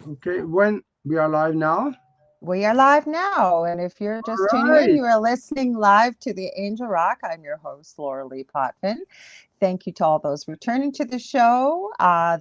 Okay, when we are live now? We are live now, and if you're just All tuning in, right. you are listening live to the Angel Rock. I'm your host, Lorilei Potvin. Thank you to all those returning to the show.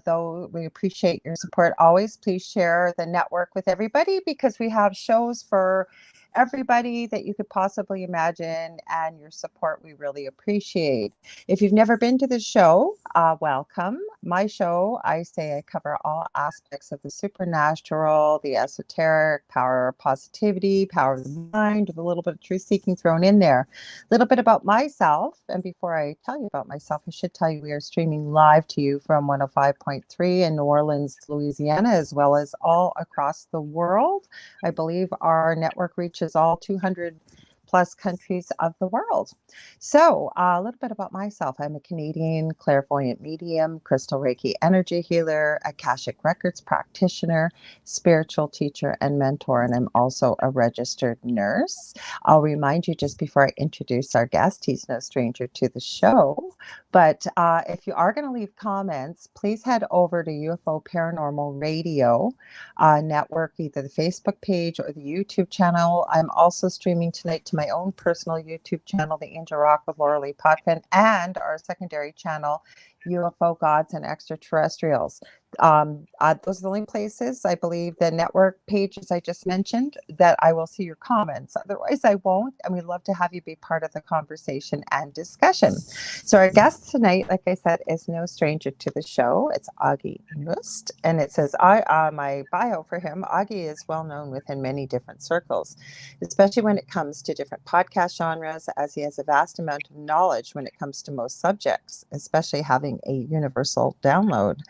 Though we appreciate your support always, please share the network with everybody because we have shows for everybody that you could possibly imagine, and your support we really appreciate. If you've never been to the show, welcome. My show, I say I cover all aspects of the supernatural, the esoteric, power of positivity, power of the mind, with a little bit of truth seeking thrown in there. A little bit about myself. And before I tell you about myself, I should tell you we are streaming live to you from 105.3 in New Orleans, Louisiana, as well as all across the world. I believe our network reaches all 200 plus countries of the world. So, a little bit about myself. I'm a Canadian clairvoyant medium, crystal Reiki energy healer, Akashic Records practitioner, spiritual teacher, and mentor. And I'm also a registered nurse. I'll remind you just before I introduce our guest, he's no stranger to the show. But if you are going to leave comments, please head over to UFO Paranormal Radio network, either the Facebook page or the YouTube channel. I'm also streaming tonight to my own personal YouTube channel, The Angel Rock with Lorilei Potvin, and our secondary channel, UFO Gods and Extraterrestrials. Those are the only places, I believe, the network pages I just mentioned, that I will see your comments. Otherwise, I won't. And we'd love to have you be part of the conversation and discussion. So, our guest tonight, like I said, is no stranger to the show. It's Aage Nost. And it says, my bio for him, Aage is well known within many different circles, especially when it comes to different podcast genres, as he has a vast amount of knowledge when it comes to most subjects, especially having a universal download.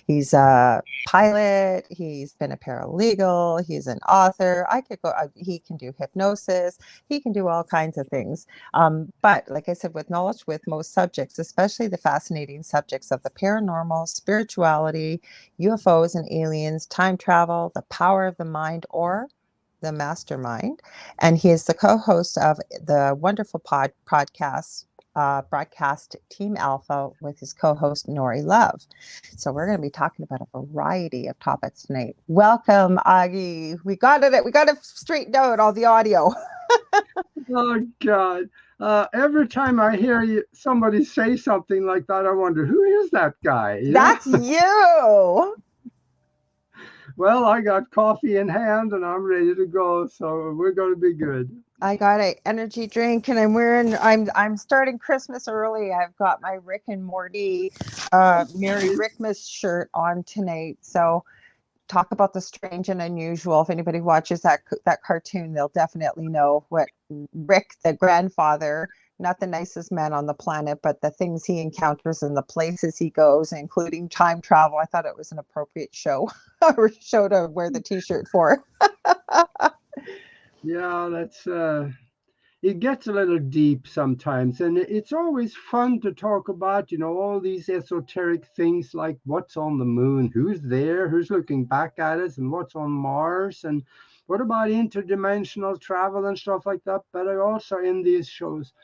He's a pilot. He's been a paralegal. He's an author. I could go. He can do hypnosis. He can do all kinds of things. But like I said, with knowledge with most subjects, especially the fascinating subjects of the paranormal, spirituality, UFOs and aliens, time travel, the power of the mind, or the mastermind. And he is the co-host of the wonderful podcast broadcast Team Alpha with his co-host Nori Love. So we're going to be talking about a variety of topics tonight. Welcome, Aage. We got it. We got it straightened out, all the audio. Oh God. Every time I hear somebody say something like that, I wonder who is that guy? That's you. Well, I got coffee in hand and I'm ready to go, so we're going to be good. I got a energy drink, and I'm starting Christmas early. I've got my Rick and Morty Merry Rickmas shirt on tonight. So talk about the strange and unusual. If anybody watches that cartoon, they'll definitely know what Rick, the grandfather, not the nicest man on the planet, but the things he encounters and the places he goes, including time travel. I thought it was an appropriate show to wear the T-shirt for. Yeah, that's it gets a little deep sometimes, and it's always fun to talk about, all these esoteric things like what's on the moon, who's there, who's looking back at us, and what's on Mars, and what about interdimensional travel and stuff like that. But I also, in these shows,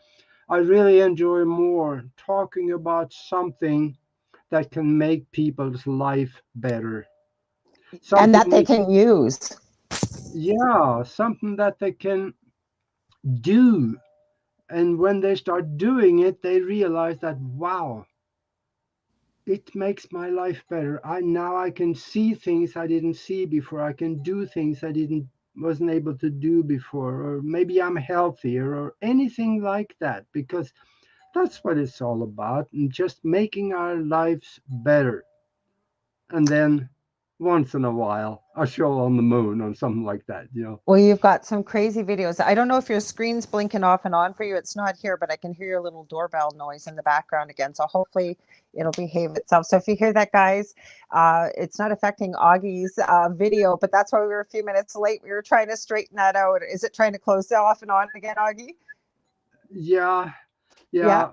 I really enjoy more talking about something that can make people's life better. And that Something they that, can use. yeah, something that they can do. And when they start doing it, they realize that, wow, it makes my life better. I can see things I didn't see before. I can do things I didn't wasn't able to do before, or maybe I'm healthier or anything like that, because that's what it's all about, and just making our lives better. And then once in a while, a show on the moon or something like that. Well, you've got some crazy videos. I don't know if your screen's blinking off and on for you. It's not here, but I can hear your little doorbell noise in the background again. So hopefully it'll behave itself. So if you hear that, guys, it's not affecting Auggie's video, but that's why we were a few minutes late. We were trying to straighten that out. Is it trying to close off and on again, Auggie? Yeah, Yeah.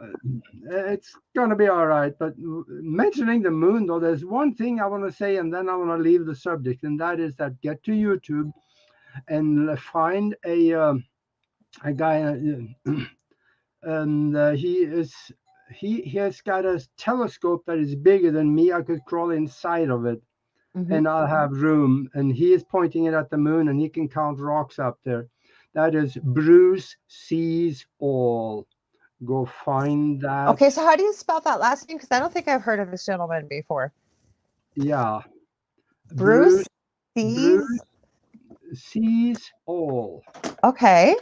yeah, it's gonna be all right. But mentioning the moon, though, there's one thing I want to say, and then I want to leave the subject, and that is that get to YouTube and find a guy, and he has got a telescope that is bigger than me. I could crawl inside of it, Mhm. and I'll have room, and he is pointing it at the moon, and he can count rocks up there. That is Bruce sees all. Go find that. Okay, so how do you spell that last name? Because I don't think I've heard of this gentleman before. Yeah, Bruce. Bruce Bruce sees. sees all. Okay.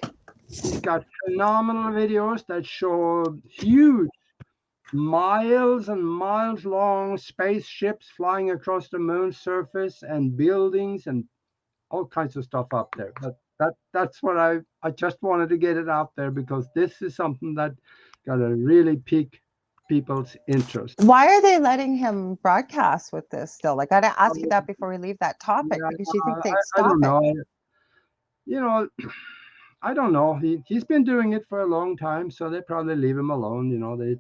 He's got phenomenal videos that show huge, miles and miles long spaceships flying across the moon's surface and buildings and all kinds of stuff up there. But that's what I just wanted to get it out there, because this is something that got to really pique people's interest. Why are they letting him broadcast with this still? Like, I gotta ask you Um, that before we leave that topic, yeah, because you think they'd I stop don't it. know. You know, I don't know. He's been doing it for a long time, so they probably leave him alone.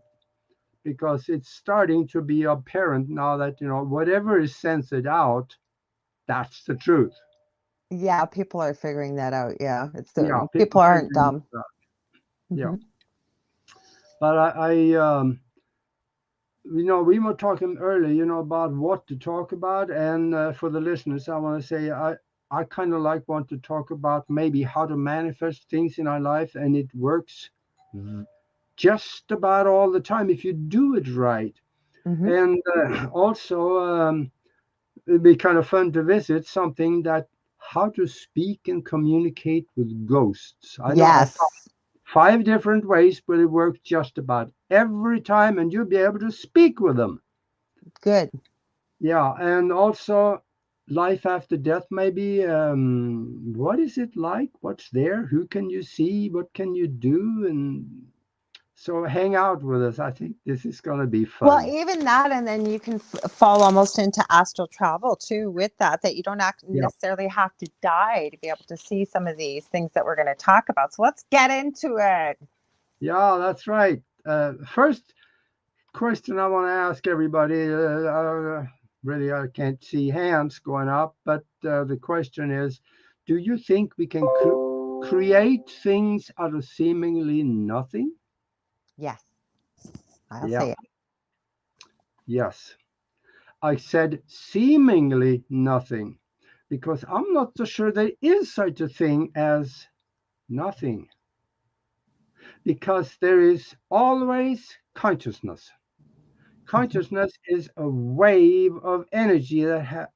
Because it's starting to be apparent now that whatever is censored out, that's the truth. Yeah, people are figuring that out. Yeah, it's Yeah, the people people aren't figuring dumb. it out. Yeah, Hmm. but we were talking earlier, about what to talk about, and for the listeners, I want to say I kind of want to talk about maybe how to manifest things in our life, and it works just about all the time if you do it right. Hmm. And also, it'd be kind of fun to visit something that how to speak and communicate with ghosts. I know I found Yes, 5 different ways, but it works just about every time, and you'll be able to speak with them. good. Yeah, and also life after death, maybe. What is it like? What's there? Who can you see? What can you do? And so hang out with us. I think this is going to be Well, fun. even that, and then you can fall almost into astral travel too with that, that you don't Yeah, necessarily have to die to be able to see some of these things that we're going to talk about. So let's get into it. yeah, that's right. First question I want to ask everybody. Really, I can't see hands going up, but the question is, do you think we can create things out of seemingly nothing? Yes, I'll Yeah, say it. yes. I said seemingly nothing because I'm not so sure there is such a thing as nothing, because there is always consciousness. Mhm. Consciousness is a wave of energy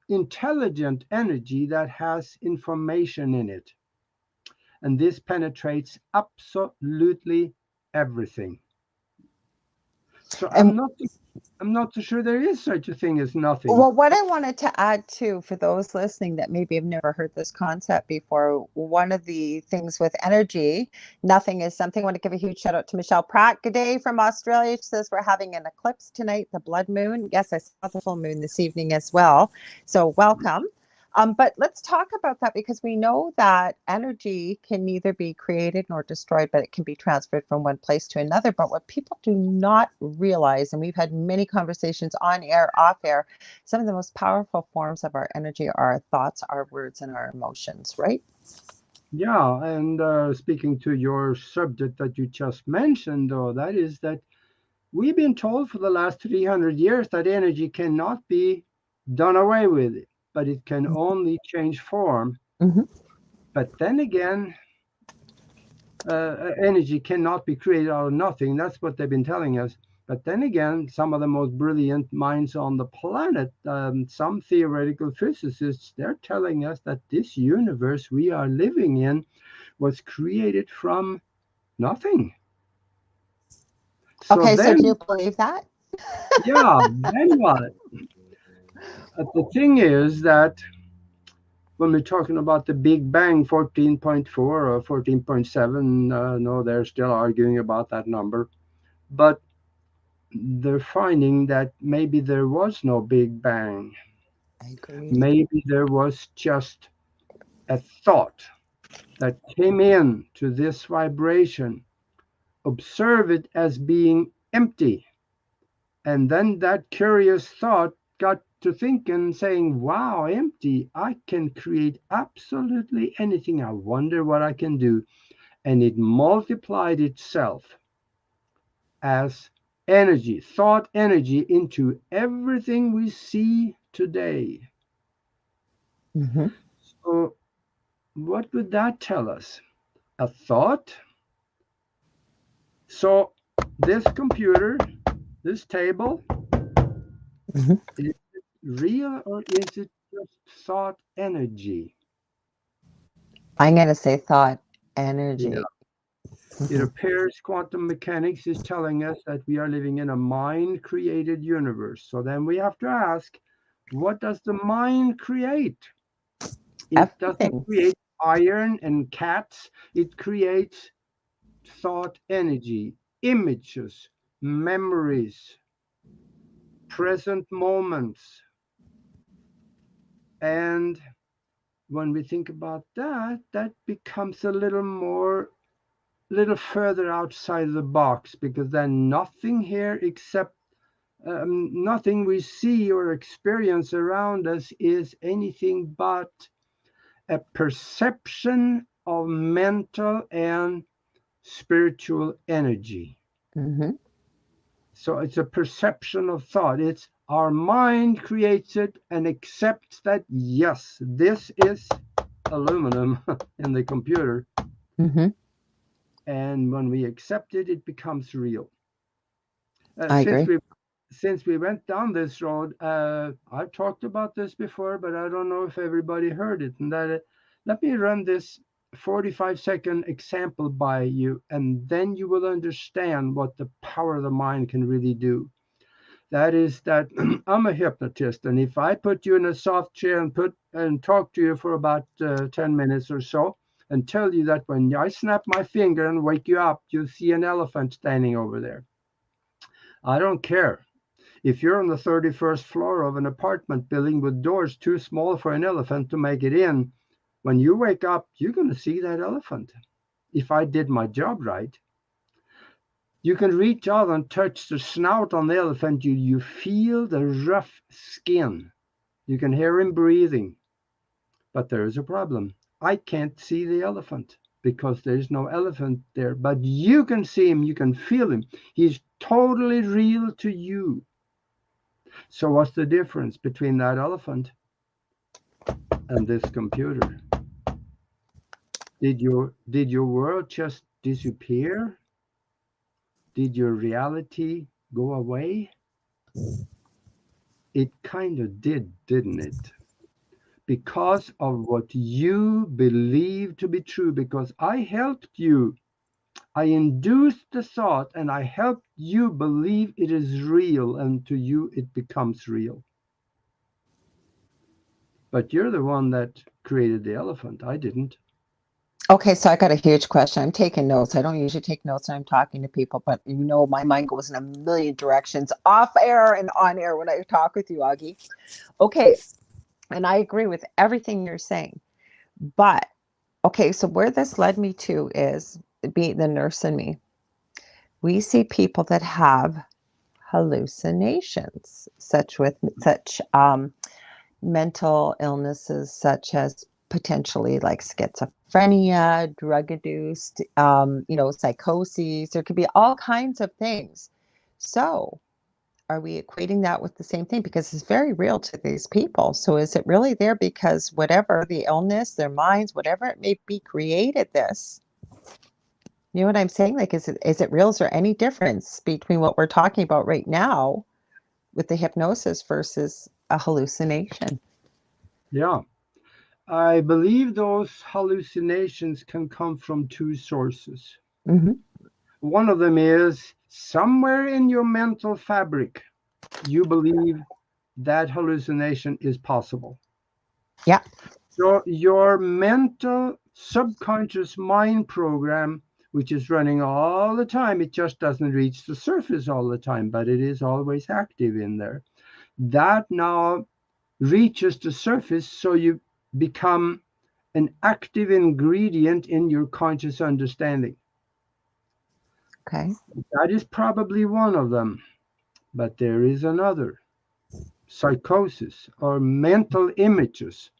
intelligent energy that has information in it, and this penetrates absolutely everything. So And I'm not so sure there is such a thing as nothing. well, what I wanted to add too, for those listening that maybe have never heard this concept before, one of the things with energy, nothing is something. I want to give a huge shout out to Michelle Pratt. Good day from Australia. She says we're having an eclipse tonight, the blood moon. Yes, I saw the full moon this evening as well. So welcome. But let's talk about that, because we know that energy can neither be created nor destroyed, but it can be transferred from one place to another. But what people do not realize, and we've had many conversations on air, off air, some of the most powerful forms of our energy are our thoughts, our words, and our emotions, right? Yeah, and speaking to your subject that you just mentioned, though, that is that we've been told for the last 300 years that energy cannot be done away with, but it can only change form. Mm-hmm. But then again, energy cannot be created out of nothing. That's what they've been telling us. But then again, some of the most brilliant minds on the planet, some theoretical physicists, they're telling us that this universe we are living in was created from nothing. So Okay, so do you then, believe that? yeah, then what? The thing is that when we're talking about the Big Bang 14.4 or 14.7, no, they're still arguing about that number. But they're finding that maybe there was no Big Bang. I agree. Maybe there was just a thought that came in to this vibration, observe it as being empty. And then that curious thought got to thinking, saying, wow, empty. I can create absolutely anything. I wonder what I can do. And it multiplied itself as energy, thought energy, into everything we see today. Mm-hmm. So what would that tell us? A thought? So this computer, this table, Mm-hmm. is it real or is it just thought energy? I'm going to say thought Yeah. energy. It Mm-hmm. appears quantum mechanics is telling us that we are living in a mind created universe. So then we have to ask, what does the mind create? It doesn't Everything. create iron and cats, it creates thought energy, images, memories, present moments. And when we think about that, that becomes a little further outside the box, because then nothing here except nothing we see or experience around us is anything but a perception of mental and spiritual energy. Mm-hmm. So it's a perception of thought. It's our mind creates it and accepts that, yes, this is aluminum in the computer. Mm-hmm. And when we accept it, it becomes real. Uh, I since agree. we since we went down this road, I've talked about this before, but I don't know if everybody heard it. And let me run this 45-second example by you, and then you will understand what the power of the mind can really do. That is that I'm a hypnotist, and if I put you in a soft chair and talk to you for about 10 minutes or so, and tell you that when I snap my finger and wake you up, you'll see an elephant standing over there. I don't care. If you're on the 31st floor of an apartment building with doors too small for an elephant to make it in, when you wake up, you're going to see that elephant. If I did my job right, you can reach out and touch the snout on the elephant. You feel the rough skin. You can hear him breathing. But there is a problem. I can't see the elephant because there's no elephant there. But you can see him, you can feel him. He's totally real to you. So what's the difference between that elephant and this computer? Did your world just disappear? Did your reality go away? It kind of did, didn't it? Because of what you believe to be true, because I helped you. I induced the thought and I helped you believe it is real, and to you it becomes real. But you're the one that created the elephant. I didn't. Okay, so I got a huge question. I'm taking notes. I don't usually take notes when I'm talking to people, but my mind goes in a million directions off air and on air when I talk with you, Augie. Okay, and I agree with everything you're saying. But okay, so where this led me to is being the nurse in me. We see people that have hallucinations, such mental illnesses, such as potentially like schizophrenia, drug induced, psychoses. There could be all kinds of things. So, are we equating that with the same thing? Because it's very real to these people. So, is it really there because whatever the illness, their minds, whatever it may be, created this? You know what I'm saying? Like, is it real? Is there any difference between what we're talking about right now with the hypnosis versus a hallucination? Yeah. I believe those hallucinations can come from two sources. Hmm. One of them is somewhere in your mental fabric, you believe that hallucination is possible. Yeah. So your mental subconscious mind program, which is running all the time, it just doesn't reach the surface all the time, but it is always active in there. That now reaches the surface, so you become an active ingredient in your conscious understanding. Okay. That is probably one of them, but there is another, psychosis or mental images.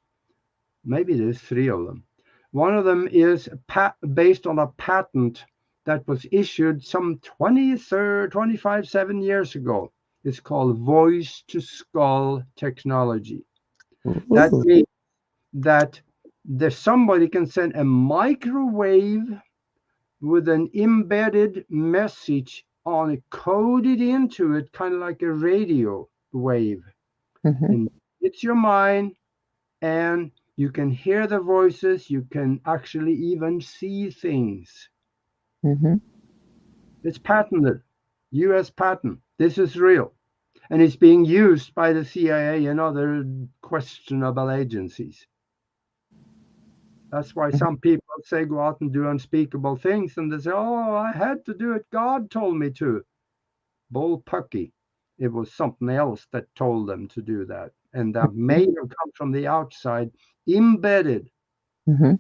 Maybe there's three of them. One of them is based on a patent that was issued some 25, 7 years ago. It's called voice to skull technology. That Ooh. means that there's somebody can send a microwave with an embedded message on it, coded into it, kind of like a radio wave. Mm-hmm. And it's your mind, and you can hear the voices, you can actually even see things. Mm-hmm. It's patented, US patent. This is real. And it's being used by the CIA and other questionable agencies. That's why some people say go out and do unspeakable things, and they say, "Oh, I had to do it. God told me to." Bull pucky. It was something else that told them to do that, and that may have come from the outside, embedded Mm-hmm.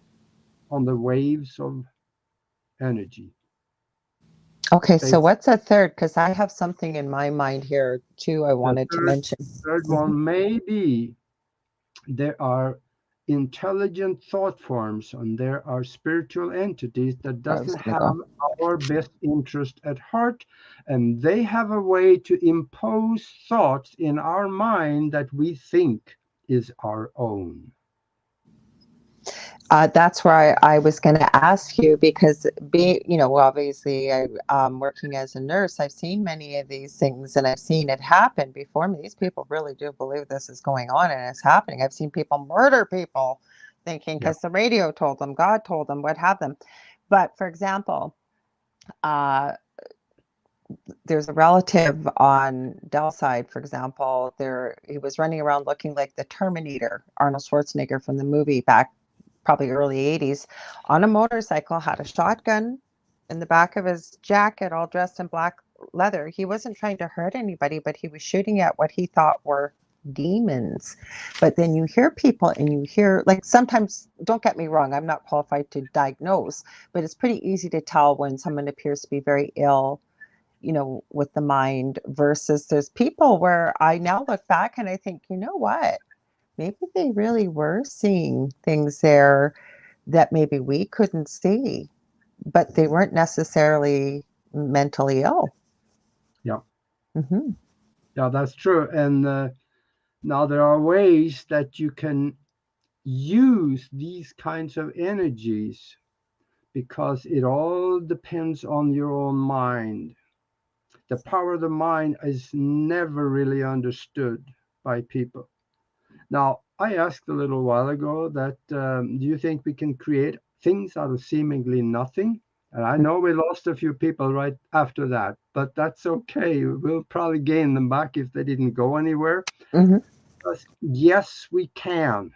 on the waves of energy. Okay, They, so what's a third? Because I have something in my mind here too I the wanted to third, mention. third Mm-hmm. one may be there are intelligent thought forms and there are spiritual entities that I was doesn't going to have go. our best interest at heart, and they have a way to impose thoughts in our mind that we think is our own. That's where I was going to ask you because, obviously, working as a nurse, I've seen many of these things and I've seen it happen before me. These people really do believe this is going on and it's happening. I've seen people murder people thinking Yeah. because the radio told them, God told them, what have them. But for example, uh, there's a relative on Dell's side, for example, he was running around looking like the Terminator, Arnold Schwarzenegger from the movie back probably early 80s, on a motorcycle, had a shotgun in the back of his jacket, all dressed in black leather. He wasn't trying to hurt anybody, but he was shooting at what he thought were demons. But then you hear people and you hear, like, sometimes, don't get me wrong, I'm not qualified to diagnose, but it's pretty easy to tell when someone appears to be very ill, with the mind, versus there's people where I now look back and I think, you know what? Maybe they really were seeing things there that maybe we couldn't see, but they weren't necessarily mentally ill. Yeah. Mm-hmm. Yeah, that's true. And now there are ways that you can use these kinds of energies because it all depends on your own mind. The power of the mind is never really understood by people. Now, I asked a little while ago that do you think we can create things out of seemingly nothing? And I know we lost a few people right after that, but that's okay. We'll probably gain them back if they didn't go anywhere. Mm-hmm. Because yes, we can.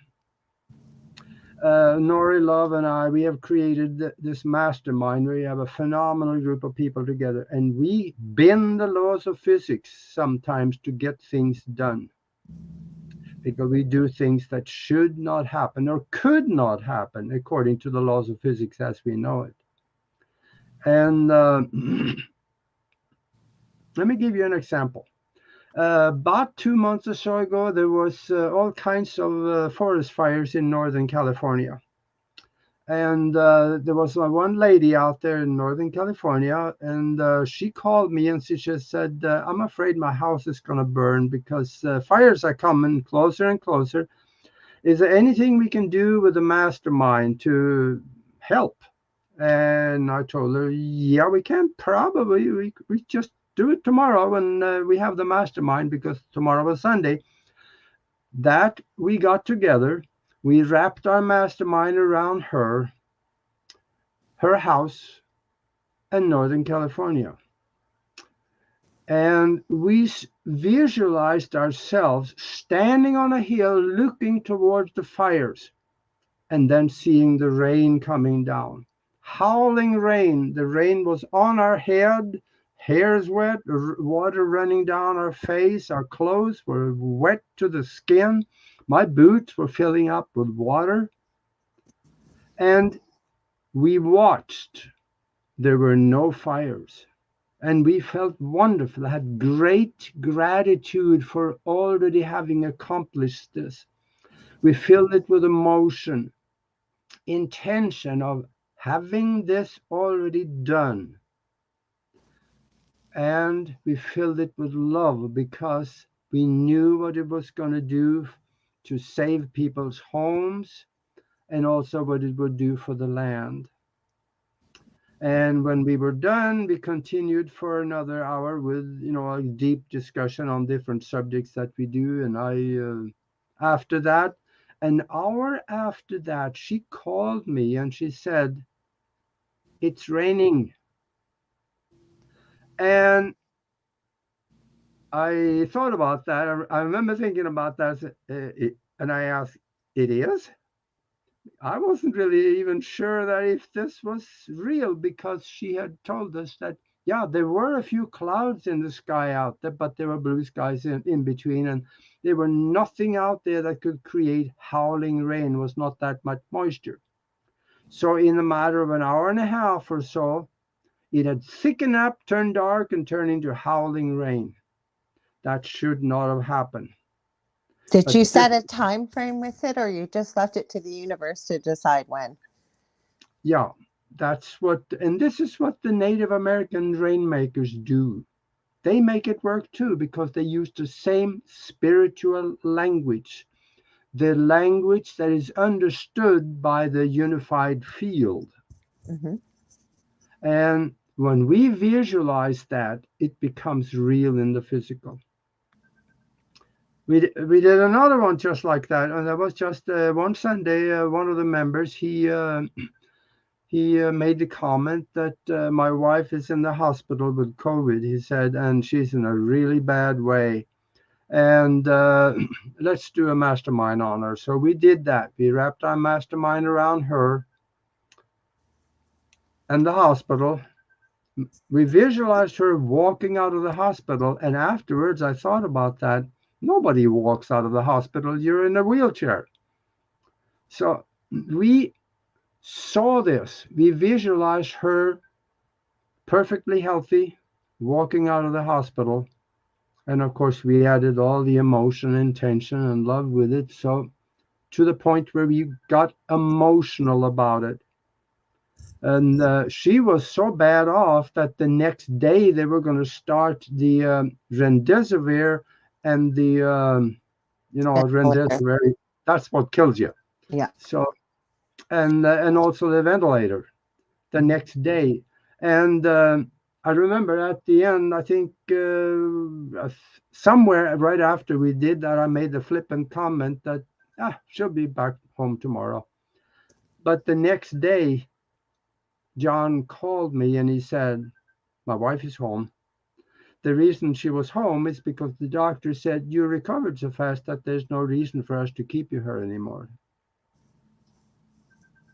Nori Love and I, we have created this mastermind where we have a phenomenal group of people together, and we bend the laws of physics sometimes to get things done because we do things that should not happen or could not happen according to the laws of physics as we know it. And let me give you an example. About 2 months or so ago, there was all kinds of forest fires in Northern California. And there was one lady out there in Northern California, and she called me and she just said, I'm afraid my house is going to burn because fires are coming closer and closer. Is there anything we can do with the mastermind to help? And I told her, yeah, we can probably. We just do it tomorrow when we have the mastermind because tomorrow is Sunday. That we got together. We wrapped our mastermind around her house in Northern California. And we visualized ourselves standing on a hill looking towards the fires and then seeing the rain coming down. Howling rain. The rain was on our head, hairs wet, water running down our face, our clothes were wet to the skin. My boots were filling up with water. And we watched. There were no fires. And we felt wonderful. I had great gratitude for already having accomplished this. We filled it with emotion, intention of having this already done. And we filled it with love because we knew what it was going to do to save people's homes, and also what it would do for the land. And when we were done, we continued for another hour with, a deep discussion on different subjects that we do. And after that, an hour after that, she called me and she said, "It's raining." And I thought about that. I remember thinking about that, and I asked, "It is?" I wasn't really even sure that if this was real, because she had told us that, yeah, there were a few clouds in the sky out there, but there were blue skies in between, and there were nothing out there that could create howling rain, was not that much moisture. So in a matter of an hour and a half or so, it had thickened up, turned dark, and turned into howling rain. That should not have happened. Did But you this, set a time frame with it, or you just left it to the universe to decide when? yeah, and this is what the Native American rainmakers do. They make it work too because they use the same spiritual language, the language that is understood by the unified field. Mm-hmm. And when we visualize that, it becomes real in the physical. We did another one just like that, and that was just one Sunday. One of the members, he made the comment that my wife is in the hospital with COVID. He said, and she's in a really bad way. And let's do a mastermind on her. So we did that. We wrapped our mastermind around her and the hospital. We visualized her walking out of the hospital. And afterwards, I thought about that. Nobody walks out of the hospital. You're in a wheelchair. So we saw this. We visualized her perfectly healthy, walking out of the hospital. And of course, we added all the emotion and tension and love with it. So to the point where we got emotional about it. And she was so bad off that the next day they were going to start the remdesivir and the, Ventilator. remdesivir. That's what kills you. Yeah. So and also the ventilator the next day. And I remember at the end, I think somewhere right after we did that, I made the flippant comment that she'll be back home tomorrow. But the next day, John called me and he said, "My wife is home. The reason she was home is because the doctor said you recovered so fast that there's no reason for us to keep you here anymore."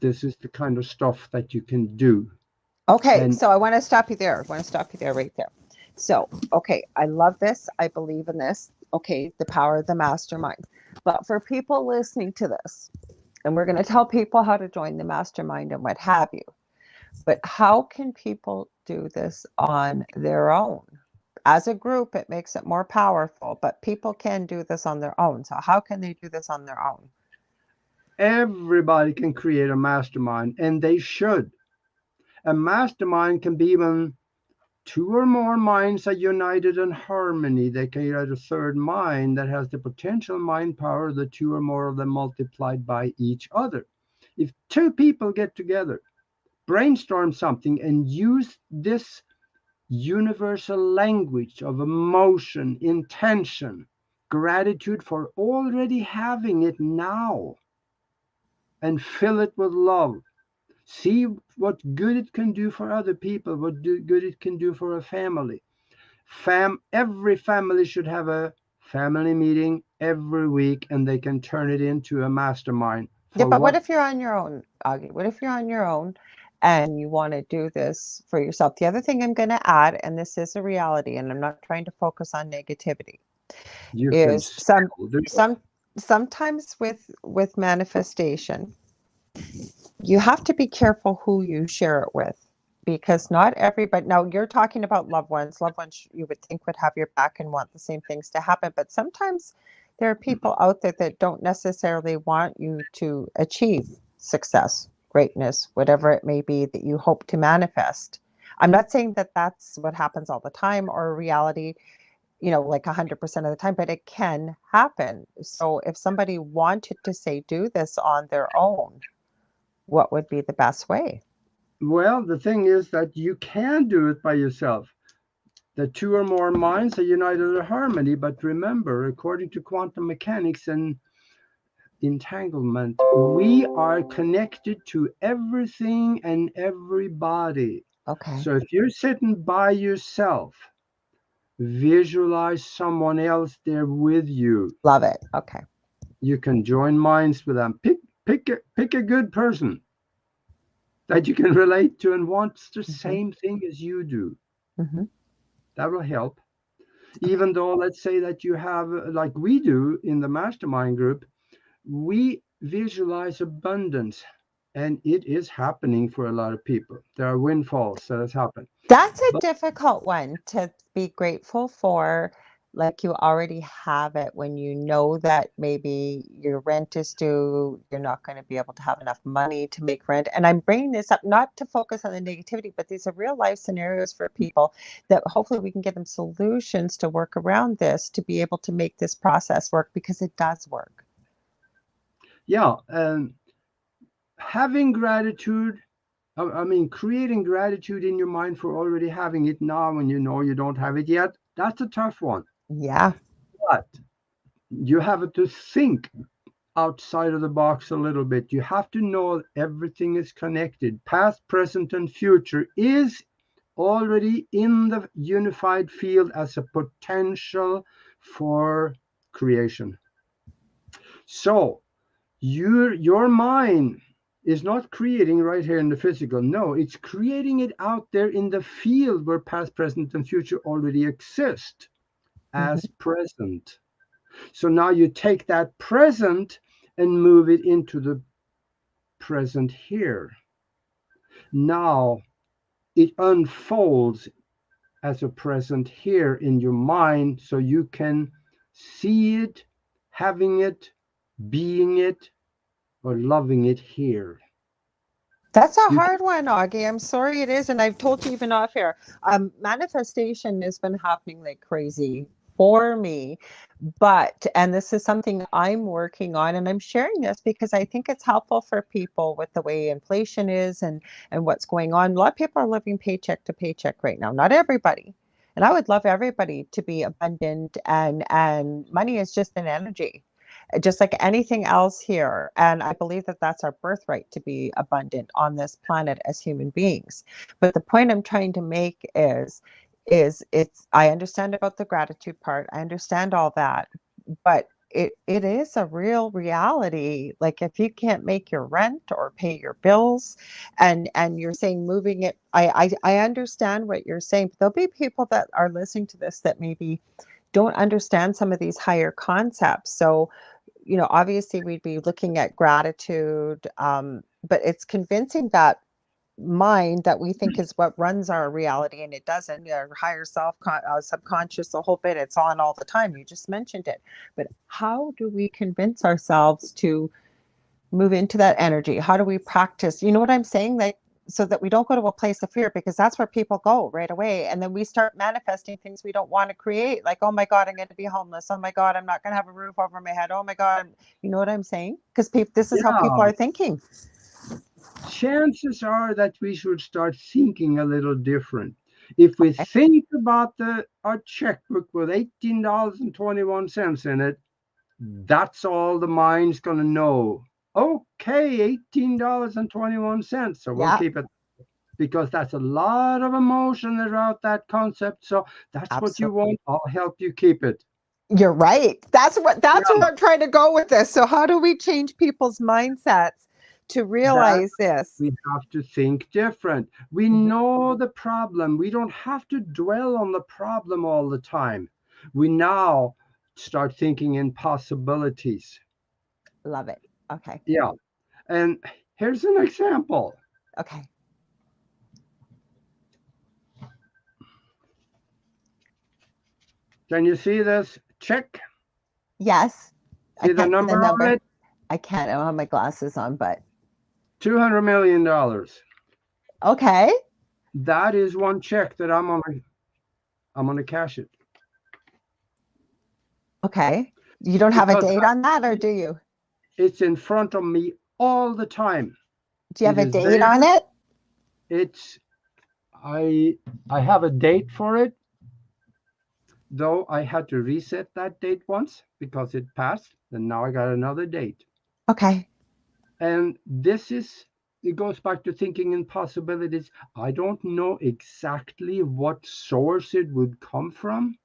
This is the kind of stuff that you can do. Okay, And so I want to stop you there. I want to stop you there right there. So, okay, I love this. I believe in this. Okay, the power of the mastermind. But for people listening to this, and we're going to tell people how to join the mastermind and what have you, but how can people do this on their own? As a group, it makes it more powerful, but people can do this on their own. So, how can they do this on their own? everybody can create a mastermind, and they should. A mastermind can be even two or more minds are united in harmony. They create a third mind that has the potential mind power, the two or more of them multiplied by each other. If two people get together, brainstorm something, and use this universal language of emotion, intention, gratitude for already having it now, and fill it with love. See what good it can do for other people, what good it can do for a family. Every family should have a family meeting every week, and they can turn it into a mastermind Yeah, for but what what if you're on your own, Augie? What if you're on your own and you want to do this for yourself? The other thing I'm going to add, and this is a reality, and I'm not trying to focus on negativity, you can is still do. sometimes with manifestation, you have to be careful who you share it with, because not everybody. Now you're talking about loved ones you would think would have your back and want the same things to happen, but sometimes there are people out there that don't necessarily want you to achieve success, greatness, whatever it may be that you hope to manifest. I'm not saying that that's what happens all the time or a reality, like 100% of the time, but it can happen. So if somebody wanted to say do this on their own, what would be the best way? Well, the thing is that you can do it by yourself. The two or more minds are united in harmony, but remember, according to quantum mechanics and entanglement, we are connected to everything and everybody. Okay. So if you're sitting by yourself, visualize someone else there with you. Love it. Okay. You can join minds with them. Pick a good person that you can relate to and wants the Hmm. same thing as you do. Hmm. That will help. Okay. Even though, let's say that you have, like we do in the mastermind group, we visualize abundance, and it is happening for a lot of people. There are windfalls that has happened. That's a But difficult one to be grateful for. Like you already have it when you know that maybe your rent is due, you're not going to be able to have enough money to make rent. And I'm bringing this up not to focus on the negativity, but these are real life scenarios for people that hopefully we can give them solutions to work around this to be able to make this process work because it does work. yeah, having gratitude, I mean, creating gratitude in your mind for already having it now when you know you don't have it yet, that's a tough one. Yeah. But you have to think outside of the box a little bit. You have to know everything is connected. Past, present, and future is already in the unified field as a potential for creation. So your mind is not creating right here in the physical. No, it's creating it out there in the field where past, present, and future already exist as Hmm. present. So now you take that present and move it into the present here. Now it unfolds as a present here in your mind so you can see it, having it, being it, or loving it here. That's a You hard one, Augie. I'm sorry it is. And I've told you even off here, manifestation has been happening like crazy for me. But, and this is something I'm working on, and I'm sharing this because I think it's helpful for people with the way inflation is and what's going on. A lot of people are living paycheck to paycheck right now. Not everybody. And I would love everybody to be abundant and money is just an energy just like anything else here. And I believe that that's our birthright to be abundant on this planet as human beings. But the point I'm trying to make is it's I understand about the gratitude part. I understand all that, but it is a real reality. Like if you can't make your rent or pay your bills and you're saying moving it, I understand what you're saying, but there'll be people that are listening to this that maybe don't understand some of these higher concepts. So obviously we'd be looking at gratitude, but it's convincing that mind that we think is what runs our reality, and it doesn't. Our higher self, subconscious, the whole bit, it's on all the time. You just mentioned it. But how do we convince ourselves to move into that energy? How do we practice? You know what I'm saying? Like, so that we don't go to a place of fear, because that's where people go right away. And then we start manifesting things we don't want to create. Like, oh my God, I'm going to be homeless. Oh my God, I'm not going to have a roof over my head. Oh my God. You know what I'm saying? Because this is how people Yeah, are thinking. chances are that we should start thinking a little different. If we Okay. think about our checkbook with $18.21 in it, that's all the mind's going to know. Okay, $18.21. So we'll Yeah, keep it because that's a lot of emotion around that concept. So that's what you absolutely. want. I'll help you keep it. You're right. That's Yeah, what I'm trying to go with this. So how do we change people's mindsets to that realize this? we have to think different. We Mhm. know the problem. We don't have to dwell on the problem all the time. We now start thinking in possibilities. Love it. Okay. Yeah. And here's an example. Okay. Can you see this check? Yes. I See the can't see the number on number. it? I can't. I don't have my glasses on, but $200 million. okay. That is one check that I'm gonna cash it Okay. You don't have a because date on that, or do you? it's in front of me all the time. Do you have It a is date there. on it? It's I have a date for it, though I had to reset that date once because it passed, and now I got another date. Okay. And it goes back to thinking in possibilities. I don't know exactly what source it would come from,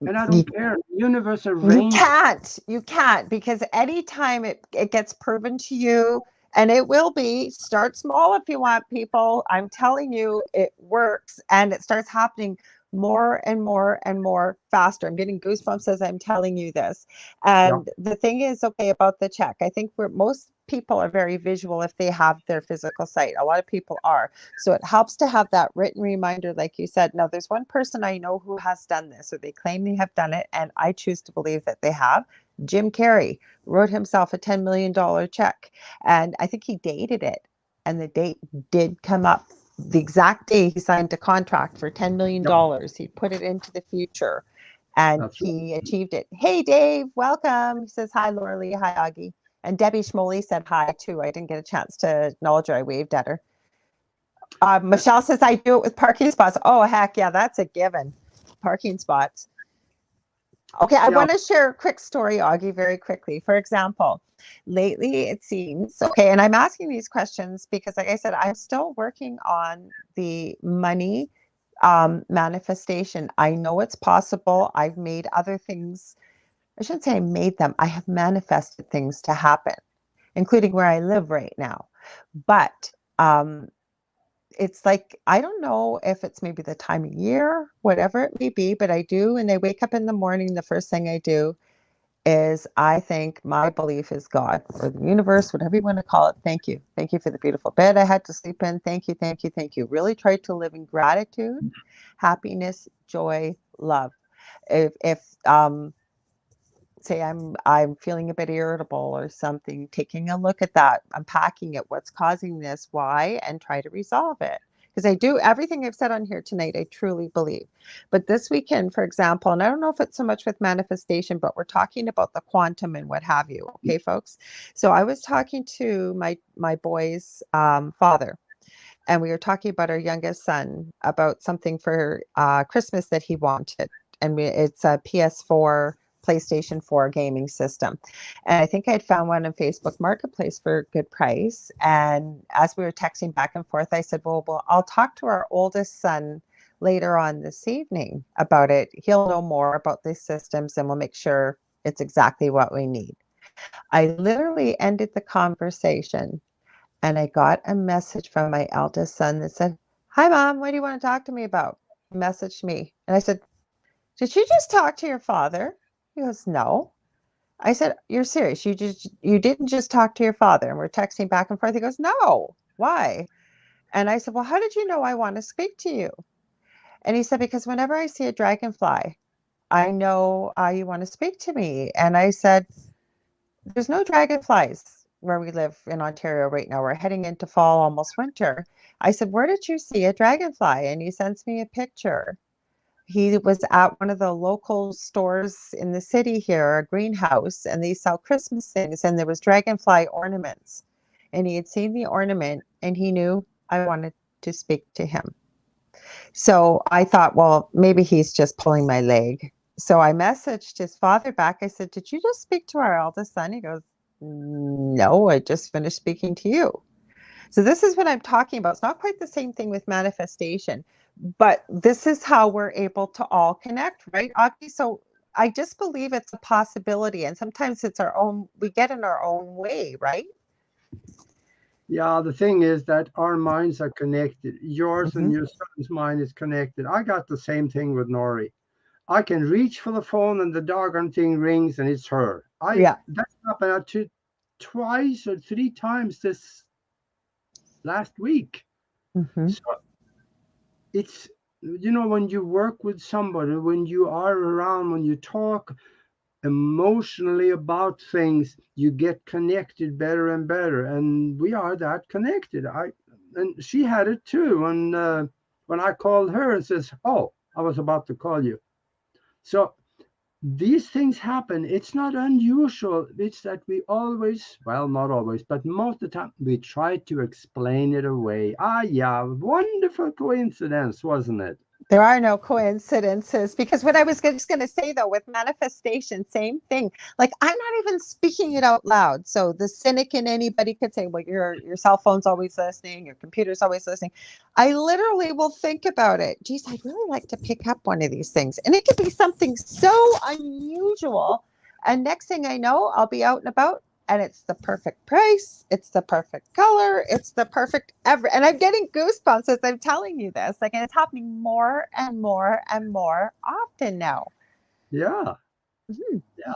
and I You don't care. The universe You arranged. can't. You can't because anytime it gets proven to you, and it will be, start small if you want, people. I'm telling you, it works and it starts happening more and more and more faster. I'm getting goosebumps as I'm telling you this. Yeah, And the thing is, okay, about the check, I think most people are very visual if they have their physical sight. A lot of people are. So it helps to have that written reminder, like you said. Now, there's one person I know who has done this, or they claim they have done it, and I choose to believe that they have. Jim Carrey wrote himself a $10 million check, and I think he dated it, and the date did come up. The exact day he signed a contract for $10 yeah, million, he put it into the future, and that's right. he achieved it. Hey, Dave, welcome. He says, hi, Lorilei. Hi, Aage. And Debbie Schmoley said hi, too. I didn't get a chance to acknowledge her. I waved at her. Michelle says, I do it with parking spots. Oh, heck yeah, that's a given. Parking spots. Okay, I Yeah, want to share a quick story, Augie, very quickly. For example, lately it seems, okay, and I'm asking these questions because, like I said, I'm still working on the money manifestation. I know it's possible. I've made other things, I shouldn't say I made them, I have manifested things to happen, including where I live right now. But it's like, I don't know if it's maybe the time of year, whatever it may be, but I do. And I wake up in the morning, the first thing I do is I think my belief is God or the universe, whatever you want to call it. Thank you. Thank you for the beautiful bed I had to sleep in. Thank you, thank you, thank you. Really try to live in gratitude, happiness, joy, love. If say I'm feeling a bit irritable or something, taking a look at that, unpacking it, what's causing this, why, and try to resolve it. Because I do everything I've said on here tonight, I truly believe. But this weekend, for example, and I don't know if it's so much with manifestation, but we're talking about the quantum and what have you. Okay, folks. So I was talking to my boy's father, and we were talking about our youngest son about something for Christmas that he wanted, and it's a PS4, PlayStation 4 gaming system. And I think I'd found one on Facebook Marketplace for a good price. And as we were texting back and forth, I said, well, I'll talk to our oldest son later on this evening about it. He'll know more about these systems and we'll make sure it's exactly what we need. I literally ended the conversation and I got a message from my eldest son that said, hi, Mom, what do you want to talk to me about? He messaged me. And I said, did you just talk to your father? He goes, no. I said, you're serious. You didn't just talk to your father. And we're texting back and forth. He goes, no. Why? And I said, well, how did you know I want to speak to you? And he said, because whenever I see a dragonfly, I know you want to speak to me. And I said, there's no dragonflies where we live in Ontario right now. We're heading into fall, almost winter. I said, where did you see a dragonfly? And he sends me a picture. He was at one of the local stores in the city here, a greenhouse, and they sell Christmas things, and there was dragonfly ornaments. And he had seen the ornament and he knew I wanted to speak to him. So I thought, well, maybe he's just pulling my leg. So I messaged his father back. I said, did you just speak to our eldest son? He goes, no, I just finished speaking to you. So this is what I'm talking about. It's not quite the same thing with manifestation, but this is how we're able to all connect, right, Aki? So I just believe it's a possibility. And sometimes it's our own, we get in our own way, right? yeah. The thing is that our minds are connected. Yours and Mm-hmm. your son's mind is connected. I got the same thing with Nori. I can reach for the phone and the doggone thing rings and it's her. I Yeah. That's happened twice or three times this last week. Mm-hmm. So it's, when you work with somebody, when you are around, when you talk emotionally about things, you get connected better and better. And we are that connected. And she had it too. And when I called her and says, "Oh, I was about to call you." So these things happen. It's not unusual. It's that we always, well, not always, but most of the time, we try to explain it away. Ah, yeah, wonderful coincidence, wasn't it? There are no coincidences, because what I was just going to say though, with manifestation, same thing. Like, I'm not even speaking it out loud. So the cynic in anybody could say, well, your cell phone's always listening, your computer's always listening. I literally will think about it. Geez, I'd really like to pick up one of these things. And it could be something so unusual. And next thing I know, I'll be out and about, and it's the perfect price, it's the perfect color, it's the perfect ever. And I'm getting goosebumps as I'm telling you this. Like, and it's happening more and more and more often now. Yeah, Mhm. yeah.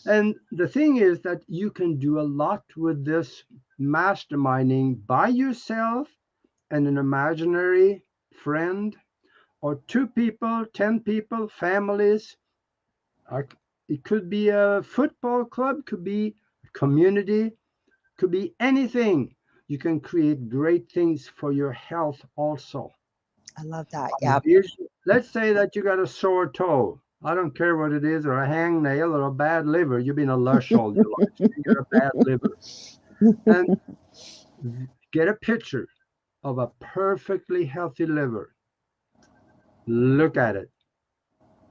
And the thing is that you can do a lot with this masterminding by yourself and an imaginary friend, or two people, 10 people, families. It could be a football club, could be a community, could be anything. You can create great things for your health also. I love that. Yeah. Let's say that you got a sore toe. I don't care what it is, or a hangnail, or a bad liver. You've been a lush all your life, so you got a bad liver. And get a picture of a perfectly healthy liver. Look at it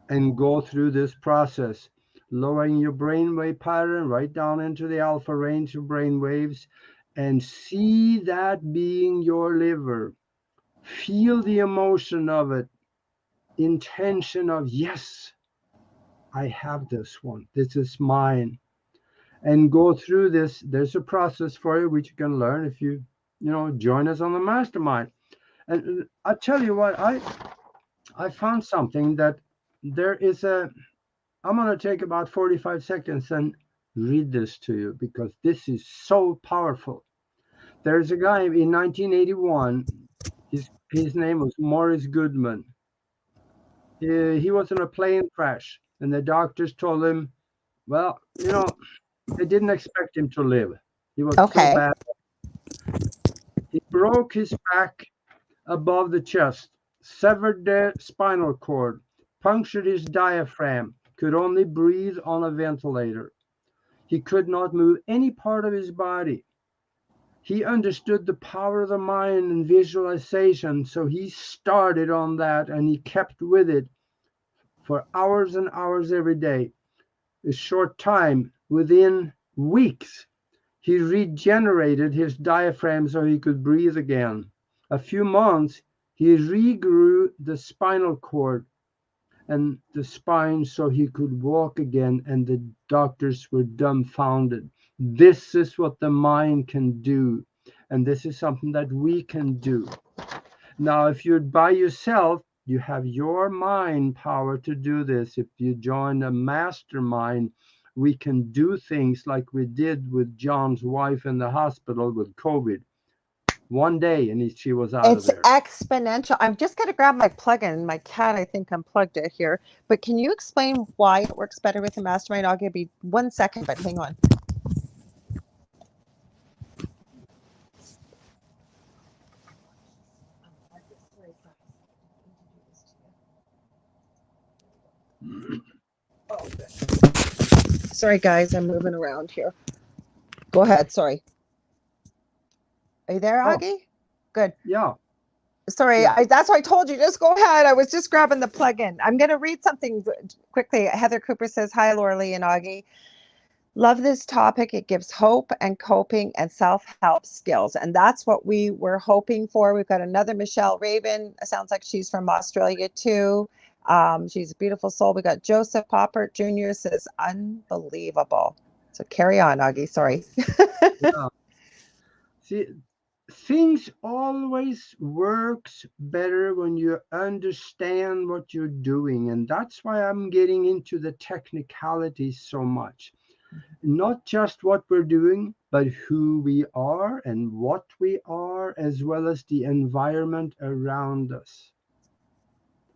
and go through this process, lowering your brainwave pattern right down into the alpha range of brain waves, and see that being your liver. Feel the emotion of it, intention of, yes, I have this one, this is mine. And go through this. There's a process for you which you can learn if you join us on the mastermind. And I tell you what, I found something that there is a I'm going to take about 45 seconds and read this to you because this is so powerful. There's a guy in 1981. His name was Morris Goodman. He was in a plane crash, and the doctors told him, well, they didn't expect him to live. He was so Okay. bad. He broke his back above the chest, severed the spinal cord, punctured his diaphragm, could only breathe on a ventilator. He could not move any part of his body. He understood the power of the mind and visualization, so he started on that and he kept with it for hours and hours every day. A short time, within weeks, he regenerated his diaphragm so he could breathe again. A few months, he regrew the spinal cord and the spine so he could walk again, and the doctors were dumbfounded. This is what the mind can do, and this is something that we can do. Now, if you're by yourself, you have your mind power to do this. If you join a mastermind, we can do things like we did with John's wife in the hospital with COVID. One day, and she was out of It's there. exponential. I'm just going to grab my plug-in. My cat, I think, unplugged it here. But can you explain why it works better with the mastermind? I'll give you 1 second, but hang on. Sorry, guys, I'm moving around here. Go ahead. Sorry. Are you there, Oh, Aage? Good. yeah, Sorry, yeah. that's why I told you. Just go ahead. I was just grabbing the plug-in. I'm going to read something quickly. Heather Cooper says, "Hi, Lorilei and Aage. Love this topic. It gives hope and coping and self-help skills." And that's what we were hoping for. We've got another Michelle Raven. It sounds like she's from Australia too. She's a beautiful soul. We got Joseph Poppert Jr. says, "Unbelievable." So carry on, Aage. Sorry. Yeah. See, things always works better when you understand what you're doing, and that's why I'm getting into the technicalities so much. Not just what we're doing, but who we are and what we are, as well as the environment around us.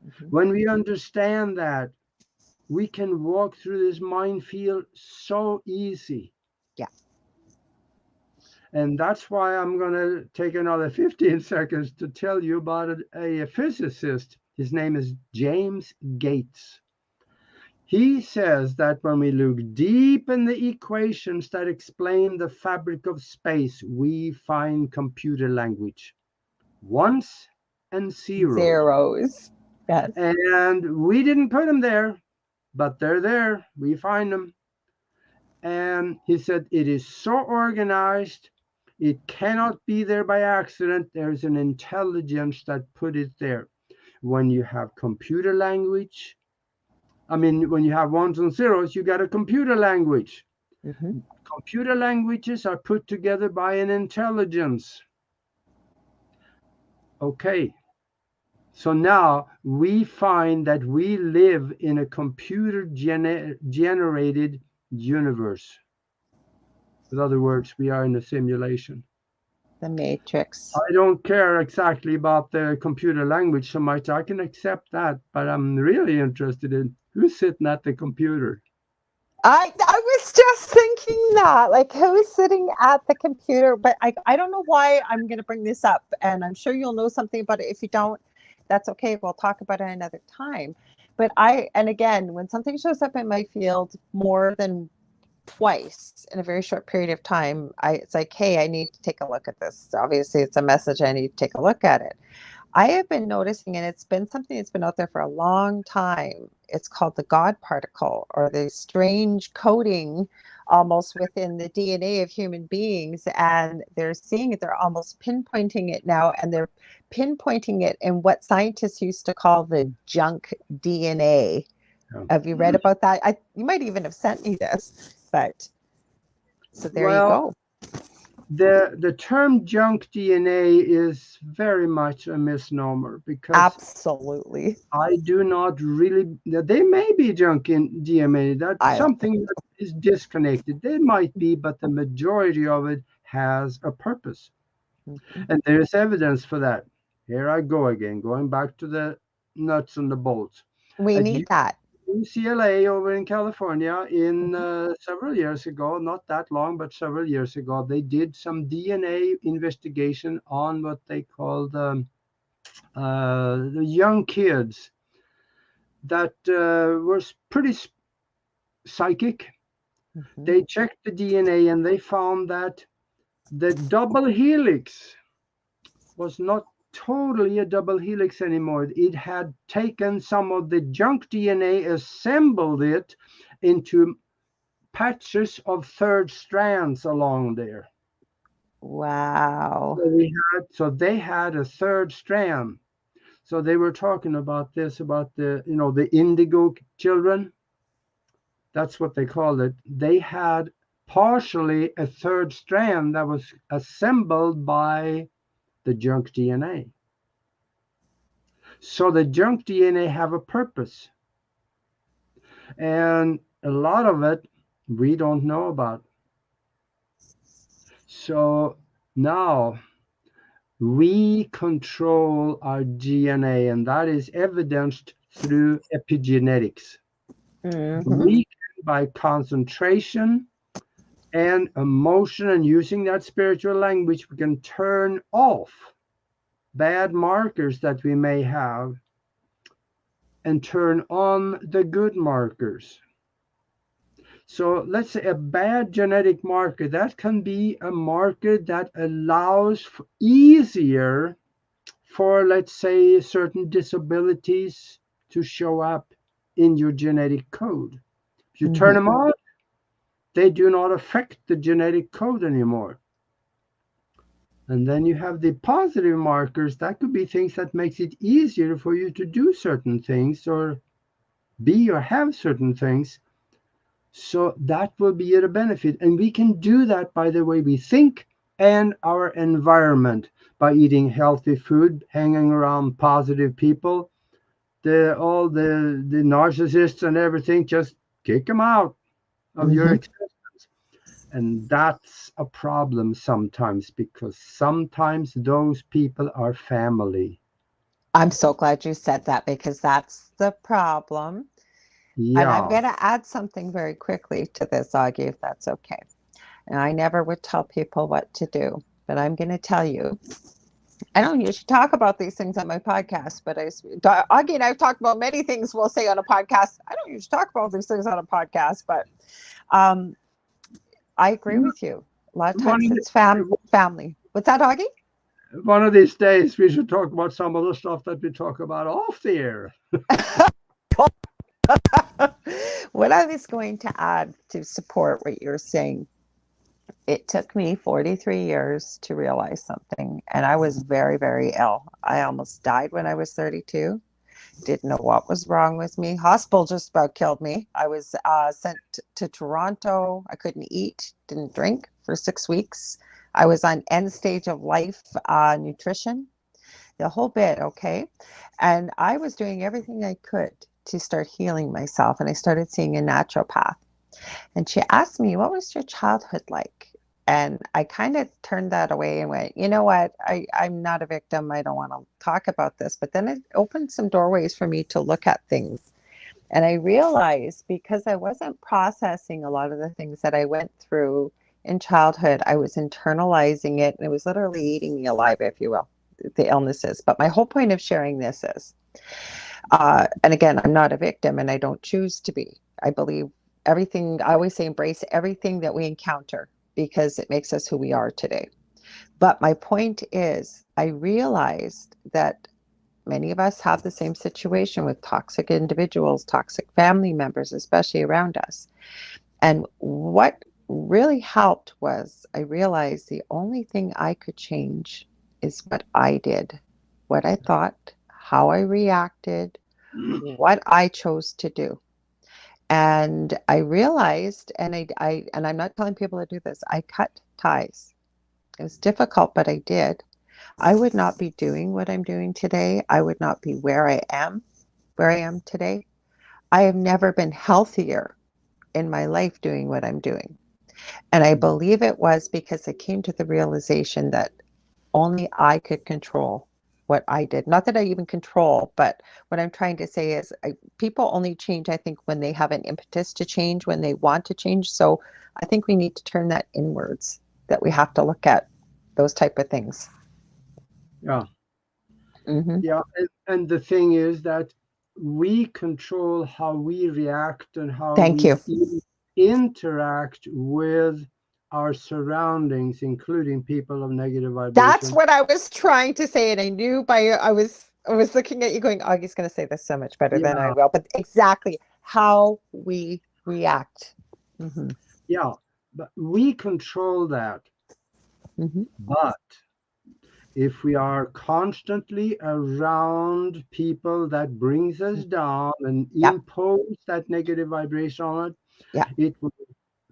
Mhm. When we understand that, we can walk through this minefield so easy. Yeah. And that's why I'm going to take another 15 seconds to tell you about a physicist. His name is James Gates. He says that when we look deep in the equations that explain the fabric of space, we find computer language. Ones and zeros. Zeros. Yes. And we didn't put them there, but they're there. We find them. And he said it is so organized, it cannot be there by accident. There's an intelligence that put it there. When you have computer language, when you have ones and zeros, you got a computer language. Mm-hmm. Computer languages are put together by an intelligence. Okay, so now we find that we live in a computer generated universe. In other words, we are in a simulation. The Matrix. I don't care exactly about the computer language so much. I can accept that, but I'm really interested in who's sitting at the computer. I was just thinking that, like, who's sitting at the computer? But I don't know why I'm going to bring this up, and I'm sure you'll know something about it. If you don't, that's okay. We'll talk about it another time. But and again, when something shows up in my field more than twice in a very short period of time, it's like, hey, I need to take a look at this. Obviously, it's a message. I need to take a look at it. I have been noticing, and it's been something that's been out there for a long time. It's called the God particle, or the strange coding almost within the DNA of human beings. And they're seeing it, they're almost pinpointing it now, and they're pinpointing it in what scientists used to call the junk DNA. Have you read about that? You might even have sent me this, but so there you Well, go. the term junk DNA is very much a misnomer because Absolutely. I do not really. They may be junk in DNA. That's I don't think something that is disconnected. They might be, but the majority of it has a purpose, Mhm. and there is evidence for that. Here I go again, going back to the nuts and the bolts. We At need that. UCLA over in California, in Mhm. several years ago, not that long, but several years ago, they did some DNA investigation on what they called the young kids that were pretty psychic. Mhm. They checked the DNA and they found that the double helix was not totally a double helix anymore. It had taken some of the junk DNA, assembled it into patches of third strands along there. Wow. So they had a third strand. So they were talking about this, about the indigo children. That's what they called it. They had partially a third strand that was assembled by the junk DNA. So the junk DNA have a purpose, and a lot of it we don't know about. So now we control our DNA, and that is evidenced through epigenetics. Mm-hmm. We can, by concentration and emotion and using that spiritual language, we can turn off bad markers that we may have and turn on the good markers. So let's say a bad genetic marker, that can be a marker that allows easier for, let's say, certain disabilities to show up in your genetic code. If you turn Mm-hmm. them on, they do not affect the genetic code anymore. And then you have the positive markers. That could be things that makes it easier for you to do certain things or be or have certain things. So that will be a benefit. And we can do that by the way we think and our environment, by eating healthy food, hanging around positive people. All the narcissists and everything, just kick them out of your Mm-hmm. existence. And that's a problem sometimes, because sometimes those people are family. I'm so glad you said that, because that's the problem. And I'm Yeah. going to add something very quickly to this, Augie, if that's okay. And I never would tell people what to do, but I'm going to tell you. I don't usually talk about these things on my podcast, but Augie and I've talked about many things we'll say on a podcast. I don't usually talk about these things on a podcast, but um, I agree with you. A lot of One times of, it's family. What's that, Augie? one of these days, we should talk about some of the stuff that we talk about off the air. What I was going to add to support what you're saying, it took me 43 years to realize something, and I was very, very ill. I almost died when I was 32. Didn't know what was wrong with me. Hospital just about killed me. I was sent to Toronto. I couldn't eat, didn't drink for 6 weeks. I was on end stage of life nutrition, the whole bit, okay? And I was doing everything I could to start healing myself. And I started seeing a naturopath. And she asked me, what was your childhood like? And I kind of turned that away and went, you know what? I'm not a victim. I don't want to talk about this. But then it opened some doorways for me to look at things. And I realized because I wasn't processing a lot of the things that I went through in childhood, I was internalizing it. And it was literally eating me alive, if you will, the illnesses. But my whole point of sharing this is, and again, I'm not a victim and I don't choose to be. I believe everything, I always say, embrace everything that we encounter because it makes us who we are today. But my point is, I realized that many of us have the same situation with toxic individuals, toxic family members, especially around us. And what really helped was I realized the only thing I could change is what I did, what I thought, how I reacted, what I chose to do. And I realized, and I'm not telling people to do this, I cut ties. It was difficult, but I did. I would not be doing what I'm doing today. I would not be where I am today. I have never been healthier in my life doing what I'm doing. And I believe it was because I came to the realization that only I could control what I did. Not that I even control, but what I'm trying to say is people only change, I think, when they have an impetus to change, when they want to change. So I think we need to turn that inwards, that we have to look at those type of things. Yeah. Mm-hmm. Yeah. And the thing is that we control how we react and how Thank we you. interact with our surroundings, including people of negative That's vibration. what I was trying to say, and I knew I was looking at you going, Augie's going to say this so much better than I Yeah. will. But exactly how we react. Mm-hmm. Yeah. But we control that. Mm-hmm. But if we are constantly around people that brings us down and Yep. impose that negative vibration on it, Yep. it will be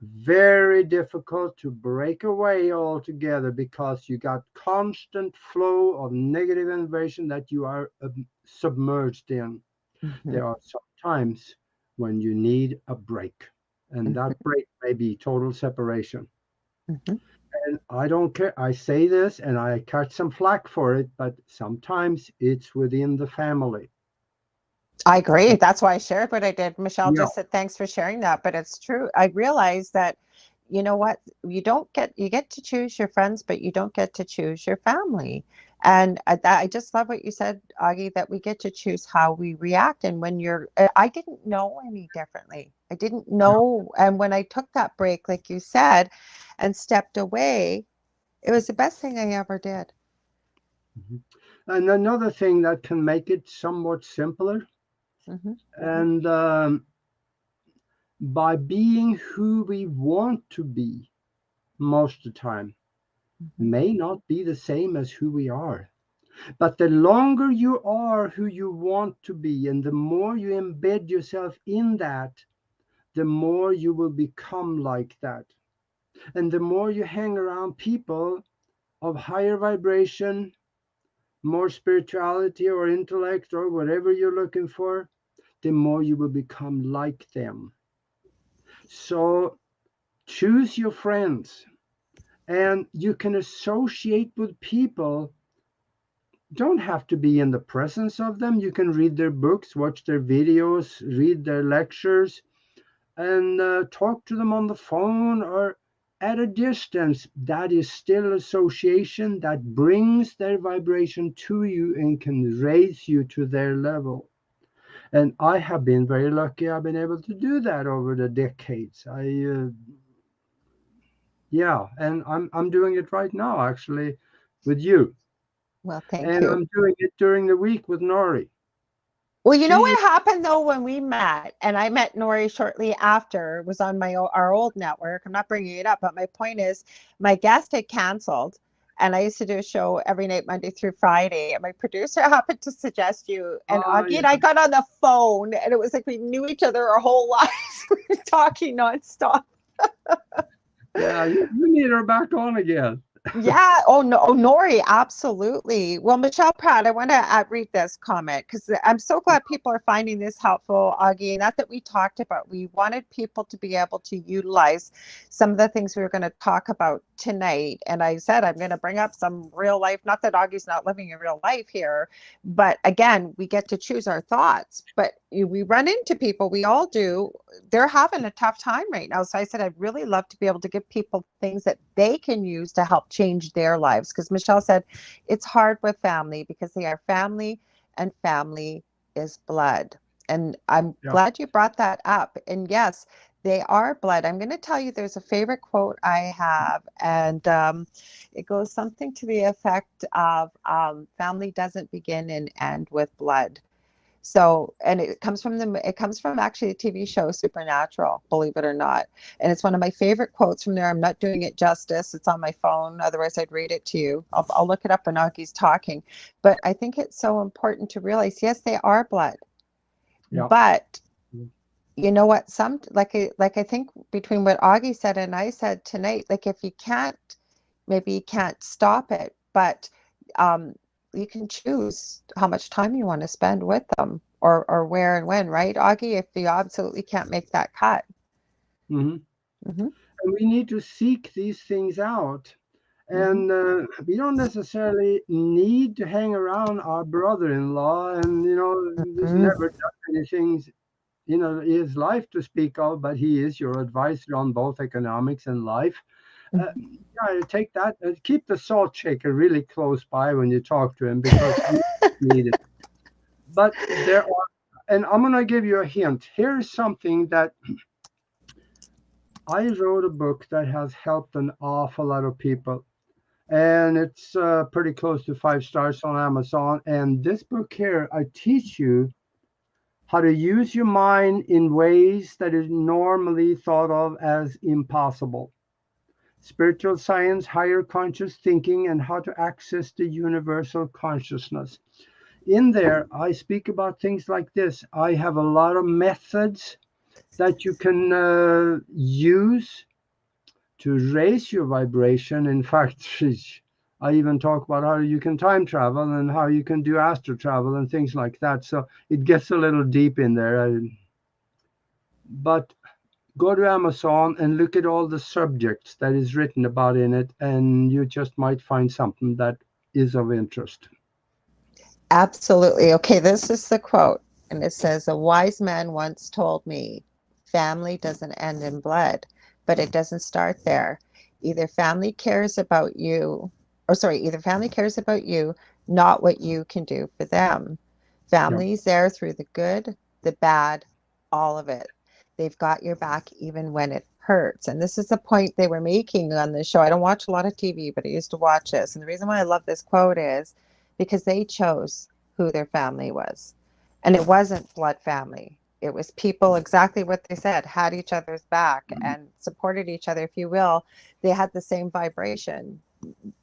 very difficult to break away altogether because you got constant flow of negative vibration that you are submerged in. Mm-hmm. There are some times when you need a break, and Mm-hmm. that break may be total separation. Mm-hmm. And I don't care. I say this and I catch some flack for it, but sometimes it's within the family. I agree. That's why I shared what I did. Michelle Yeah. just said, thanks for sharing that. But it's true. I realized that, you know what, you get to choose your friends, but you don't get to choose your family. And I just love what you said, Augie, that we get to choose how we react. And when I didn't know any differently. I didn't Yeah. know. And when I took that break, like you said, and stepped away, it was the best thing I ever did. Mhm. And another thing that can make it somewhat simpler, Mm-hmm. and by being who we want to be most of the time, Mm-hmm. may not be the same as who we are. But the longer you are who you want to be, and the more you embed yourself in that, the more you will become like that. And the more you hang around people of higher vibration, more spirituality or intellect or whatever you're looking for, the more you will become like them. So choose your friends, and you can associate with people. Don't have to be in the presence of them. You can read their books, watch their videos, read their lectures, and talk to them on the phone, or at a distance, that is still association that brings their vibration to you and can raise you to their level. And I have been very lucky. I've been able to do that over the decades. Yeah, and I'm doing it right now actually with you, Well, thank and you. I'm doing it during the week with Nori. Well, you know She, what happened though when we met, and I met Nori shortly after, it was on our old network. I'm not bringing it up, but my point is, my guest had canceled, and I used to do a show every night, Monday through Friday. And my producer happened to suggest you, and oh Aage yeah, and I got on the phone, and it was like we knew each other our whole lives. We were talking nonstop. yeah, you need her back on again. Yeah. Oh no. Oh, Nori. Absolutely. Well, Michelle Pratt, I want to read this comment because I'm so glad people are finding this helpful, Aage. Not that we talked about. We wanted people to be able to utilize some of the things we were going to talk about tonight. And I said I'm going to bring up some real life. Not that Auge's not living in real life here, but again, we get to choose our thoughts. But we run into people. We all do. They're having a tough time right now. So I said I'd really love to be able to give people things that they can use to help change their lives. Because Michelle said it's hard with family because they are family and family is blood. And I'm Yeah. glad you brought that up. And yes, they are blood. I'm going to tell you there's a favorite quote I have, and it goes something to the effect of family doesn't begin and end with blood. So, and it comes from actually a TV show, Supernatural, believe it or not. And it's one of my favorite quotes from there. I'm not doing it justice. It's on my phone. Otherwise, I'd read it to you. I'll look it up when Auge's talking. But I think it's so important to realize, yes, they are blood. Yeah. But you know what? Like I think between what Augie said and I said tonight, like if you can't, maybe you can't stop it, but um, you can choose how much time you want to spend with them or where and when, right, Augie? If you absolutely can't make that cut. Hmm. Hmm. And we need to seek these things out. Hmm. And we don't necessarily need to hang around our brother-in-law, and he's Hmm. never done anything, his life to speak of, but he is your advisor on both economics and life. Yeah, take that. Keep the salt shaker really close by when you talk to him because you need it. But there are, and I'm going to give you a hint. Here's something that I wrote a book that has helped an awful lot of people. And it's pretty close to 5 stars on Amazon. And this book here, I teach you how to use your mind in ways that is normally thought of as impossible. Spiritual science, higher conscious thinking, and how to access the universal consciousness. In there, I speak about things like this. I have a lot of methods that you can use to raise your vibration. In fact, I even talk about how you can time travel and how you can do astral travel and things like that. So it gets a little deep in there. But go to Amazon and look at all the subjects that is written about in it, and you just might find something that is of interest. Absolutely. Okay, this is the quote. And it says, a wise man once told me, family doesn't end in blood, but it doesn't start there. Either family cares about you, or sorry, either family cares about you, not what you can do for them. Yeah. Family's there through the good, the bad, all of it. They've got your back even when it hurts. And this is the point they were making on this show. I don't watch a lot of TV, but I used to watch this. And the reason why I love this quote is because they chose who their family was. And it wasn't blood family. It was people, exactly what they said, had each other's back and supported each other, if you will. They had the same vibration.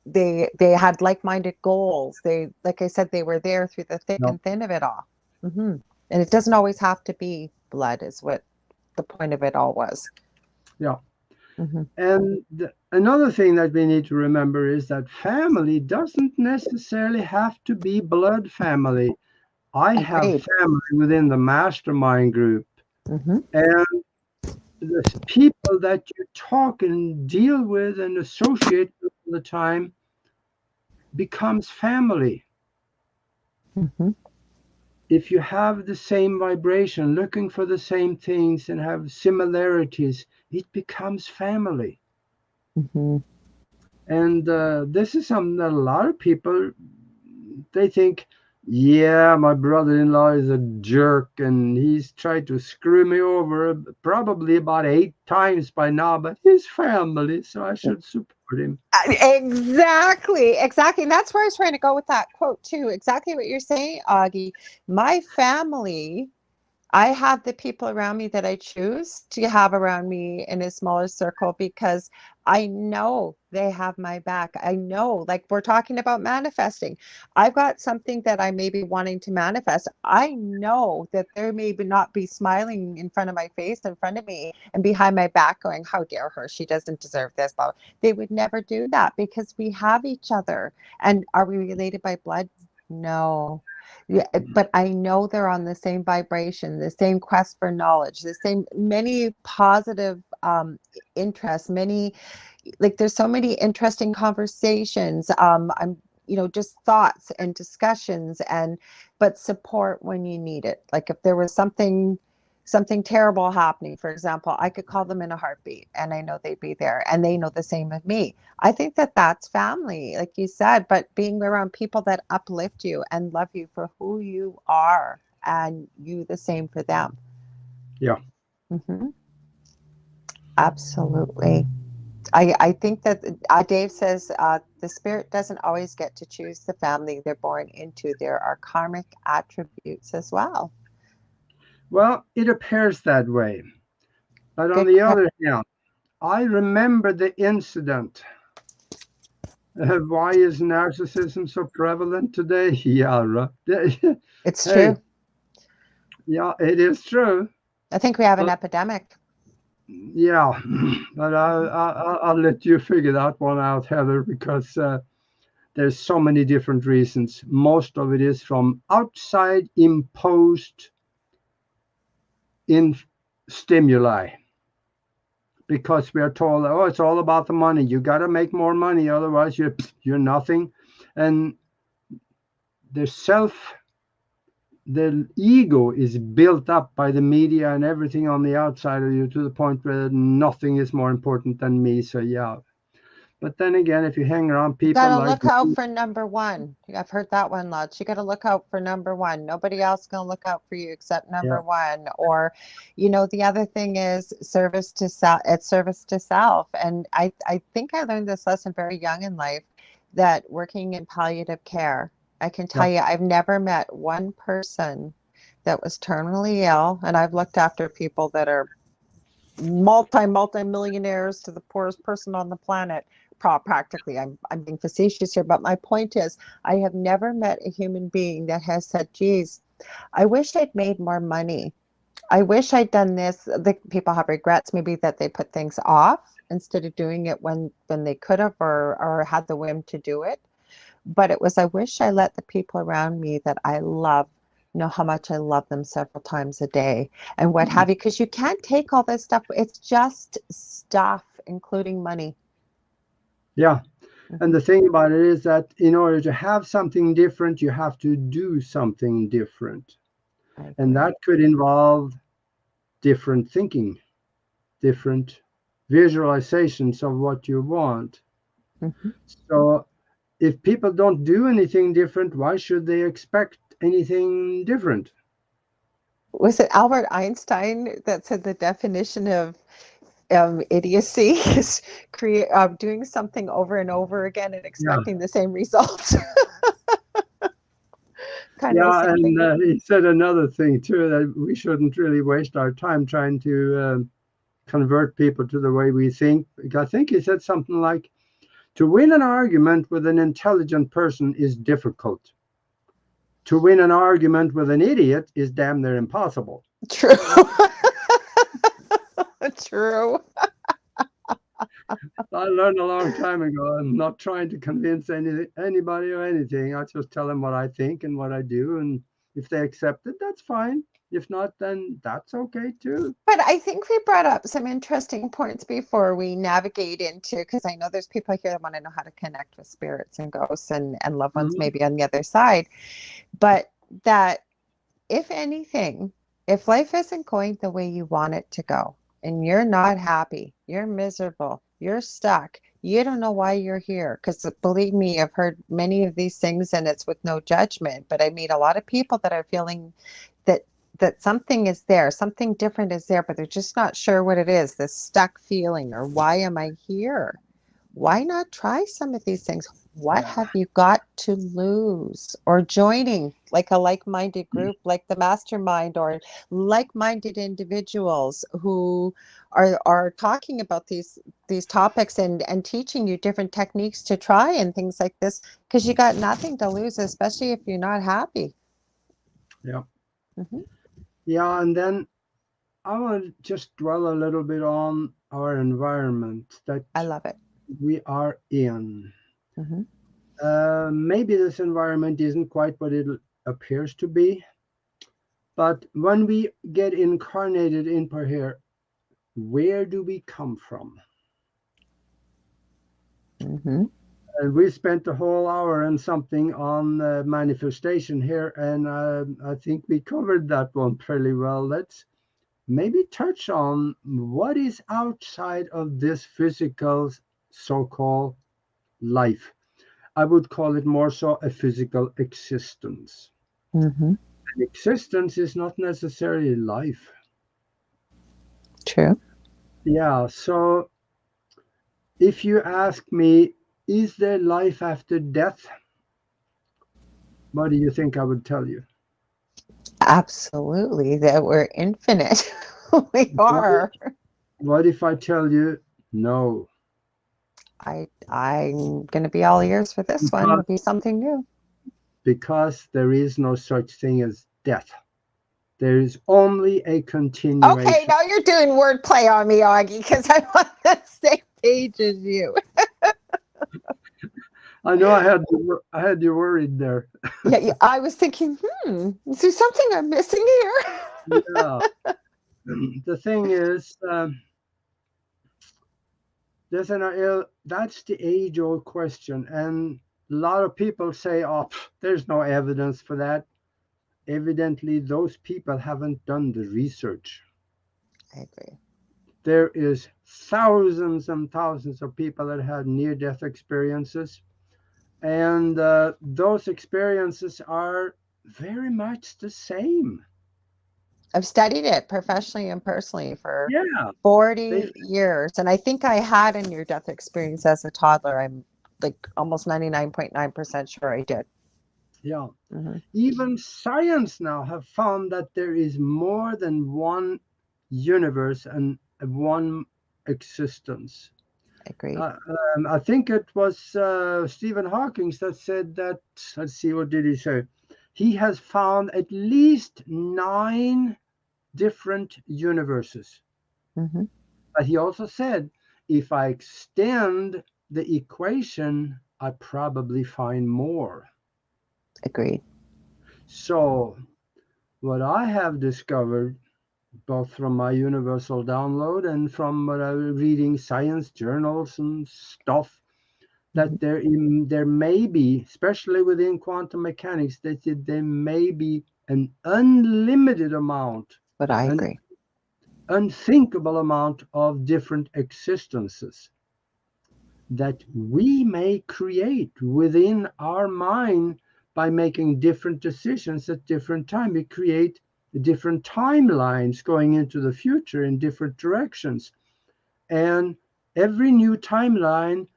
They had like-minded goals. They, like I said, they were there through the thick No. and thin of it all. Hmm. And it doesn't always have to be blood, is what the point of it all was. Yeah. Hmm. And another thing that we need to remember is that family doesn't necessarily have to be blood family. I have Agreed. family within the mastermind group, Hmm. and the people that you talk and deal with and associate with all the time becomes family. Hmm. If you have the same vibration, looking for the same things and have similarities, it becomes family. Mm-hmm. And this is something that a lot of people, they think, yeah, my brother-in-law is a jerk and he's tried to screw me over probably about 8 times by now, but his family, so I should support him. Exactly, exactly. And that's where I was trying to go with that quote too. Exactly what you're saying, Augie. My family, I have the people around me that I choose to have around me in a smaller circle because I know they have my back. I know, like we're talking about manifesting. I've got something that I may be wanting to manifest. I know that they may not be smiling in front of my face, in front of me, and behind my back going, how dare her? She doesn't deserve this. They would never do that because we have each other. And are we related by blood? No. Yeah, but I know they're on the same vibration, the same quest for knowledge, the same many positive interests, many like there's so many interesting conversations. I'm just thoughts and discussions and but support when you need it. Like if there was something terrible happening, for example, I could call them in a heartbeat and I know they'd be there and they know the same of me. I think that that's family, like you said, but being around people that uplift you and love you for who you are and you the same for them. Yeah. Hmm. Absolutely. I think that Dave says the spirit doesn't always get to choose the family they're born into. There are karmic attributes as well. Well, it appears that way. But on Good. the other hand, I remember the incident. Why is narcissism so prevalent today? Yeah, right. It's Hey, true. yeah, it is true. I think we have an But epidemic. yeah, but Mhm. I'll let you figure that one out, Heather, because there's so many different reasons. Most of it is from outside imposed in stimuli, because we are told, oh, it's all about the money. You got to make more money, otherwise you're nothing. And the self, the ego is built up by the media and everything on the outside of you to the point where nothing is more important than me. So yeah. But then again, if you hang around You people gotta like look out me, for number one. I've heard that one lots. You gotta look out for number one. Nobody else gonna look out for you except yeah, number one. Or, the other thing is service to self. It's service to self. And I think I learned this lesson very young in life that working in palliative care, I can yeah, tell you, I've never met one person that was terminally ill, and I've looked after people that are multi millionaires to the poorest person on the planet practically. I'm being facetious here, but my point is I have never met a human being that has said, geez, I wish I'd made more money. I wish I'd done this. The people have regrets maybe that they put things off instead of doing it when they could have or had the whim to do it. But it was, I wish I let the people around me that I love know how much I love them several times a day and what have you, because you can't take all this stuff. It's just stuff, including money. yeah. And Hmm. the thing about it is that in order to have something different, you have to do something different. I And agree. that could involve different thinking, different visualizations of what you want. Hmm. So if people don't do anything different, why should they expect anything different? Was it Albert Einstein that said the definition of idiocy is doing something over and over again and Yeah. expecting the same results? Kind of the Yeah. same thing. And he said another thing too, that we shouldn't really waste our time trying to convert people to the way we think. I think he said something like, to win an argument with an intelligent person is difficult. To win an argument with an idiot is damn near impossible. True. True. I learned a long time ago. I'm not trying to convince anybody or anything. I just tell them what I think and what I do, and if they accept it, that's fine. If not, then that's okay too. But I think we brought up some interesting points before we navigate into, because I know there's people here that want to know how to connect with spirits and ghosts and loved ones Mhm. maybe on the other side. But that if anything, if life isn't going the way you want it to go and you're not happy, you're miserable, You're stuck. You don't know why you're here. Because believe me, I've heard many of these things and it's with no judgment. But I meet a lot of people that are feeling that something is there, something different is there, but they're just not sure what it is, this stuck feeling, or why am I here? Why not try some of these things? What Yeah. have you got to lose? Or joining like a like-minded group, like the mastermind, or like-minded individuals who are talking about these topics and teaching you different techniques to try and things like this, because you got nothing to lose, especially if you're not happy. Yeah. Hmm. Yeah. And then I want to just dwell a little bit on our environment that I love it. we are in. Hmm. Maybe this environment isn't quite what it appears to be, but when we get incarnated in here, where do we come from? Hmm. And we spent a whole hour and something on manifestation here, and I think we covered that one fairly well. Let's maybe touch on what is outside of this physical so-called life. I would call it more so a physical existence. Hmm. And existence is not necessarily life. True. Yeah, so if you ask me, is there life after death? What do you think I would tell you? Absolutely, that we're infinite. We What if, are. what if I tell you no? I'm gonna be all ears for this one. It'll Because, be something new. because there is no such thing as death. There is only a Okay, continuation. now you're doing wordplay on me, Augie, because I'm on the same page as you. I know I had you worried there. Yeah, yeah, I was thinking, is there something I'm missing here? Yeah. The thing is, that's the age-old question, and a lot of people say, "Oh, there's no evidence for that." Evidently, those people haven't done the research. I agree. There is thousands and thousands of people that had near-death experiences, and those experiences are very much the same. I've studied it professionally and personally for Yeah, they 40 years. And I think I had a near death experience as a toddler. I'm like almost 99.9% sure I did. yeah. Hmm. Even science now have found that there is more than one universe and one existence. Agreed. Uh, I think it was Stephen Hawking that said that. Let's see, what did he say? He has found at least 9 different universes. Hmm. But he also said, if I extend the equation, I probably find more. Agreed. So, what I have discovered, both from my universal download and from what I was reading science journals and stuff, Hmm. that there may be, especially within quantum mechanics, that there may be an unlimited amount, But I an agree. unthinkable amount of different existences that we may create within our mind by making different decisions at different time. We create different timelines going into the future in different directions, and every new timeline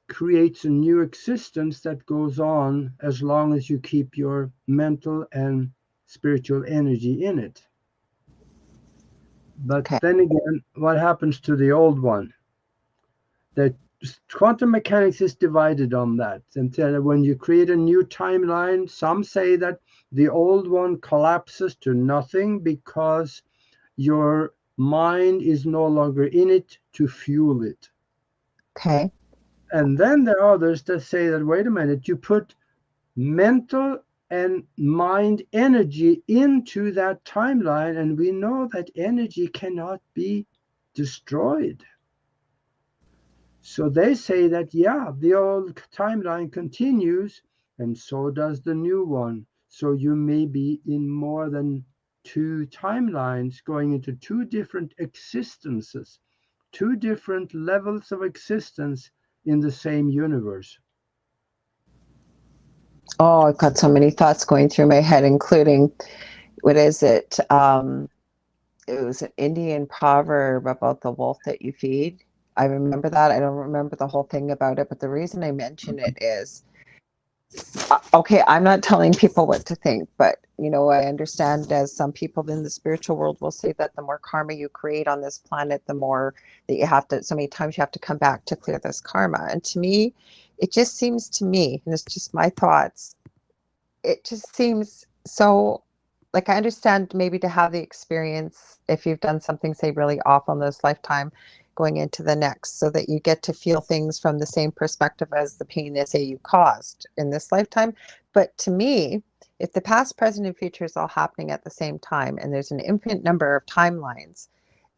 creates a new existence that goes on as long as you keep your mental and spiritual energy in it. But Okay. then again, what happens to the old one? That quantum mechanics is divided on that. And when you create a new timeline, some say that the old one collapses to nothing because your mind is no longer in it to fuel it. Okay. And then there are others that say that, wait a minute, you put mental and mind energy into that timeline, and we know that energy cannot be destroyed. So they say that, yeah, the old timeline continues, and so does the new one. So you may be in more than two timelines going into two different existences. two different levels of existence in the same universe. Oh, I've got so many thoughts going through my head, including, what is it? It was an Indian proverb about the wolf that you feed. I remember that. I don't remember the whole thing about it, but the reason I mention it is, okay, I'm not telling people what to think, but I understand, as some people in the spiritual world will say, that the more karma you create on this planet, the more that you have to, so many times you have to come back to clear this karma. And to me, it just seems to me, and it's just my thoughts, it just seems so, like, I understand maybe to have the experience if you've done something, say, really awful in this lifetime, going into the next, so that you get to feel things from the same perspective as the pain they say you caused in this lifetime. But to me, if the past, present, and future is all happening at the same time, and there's an infinite number of timelines,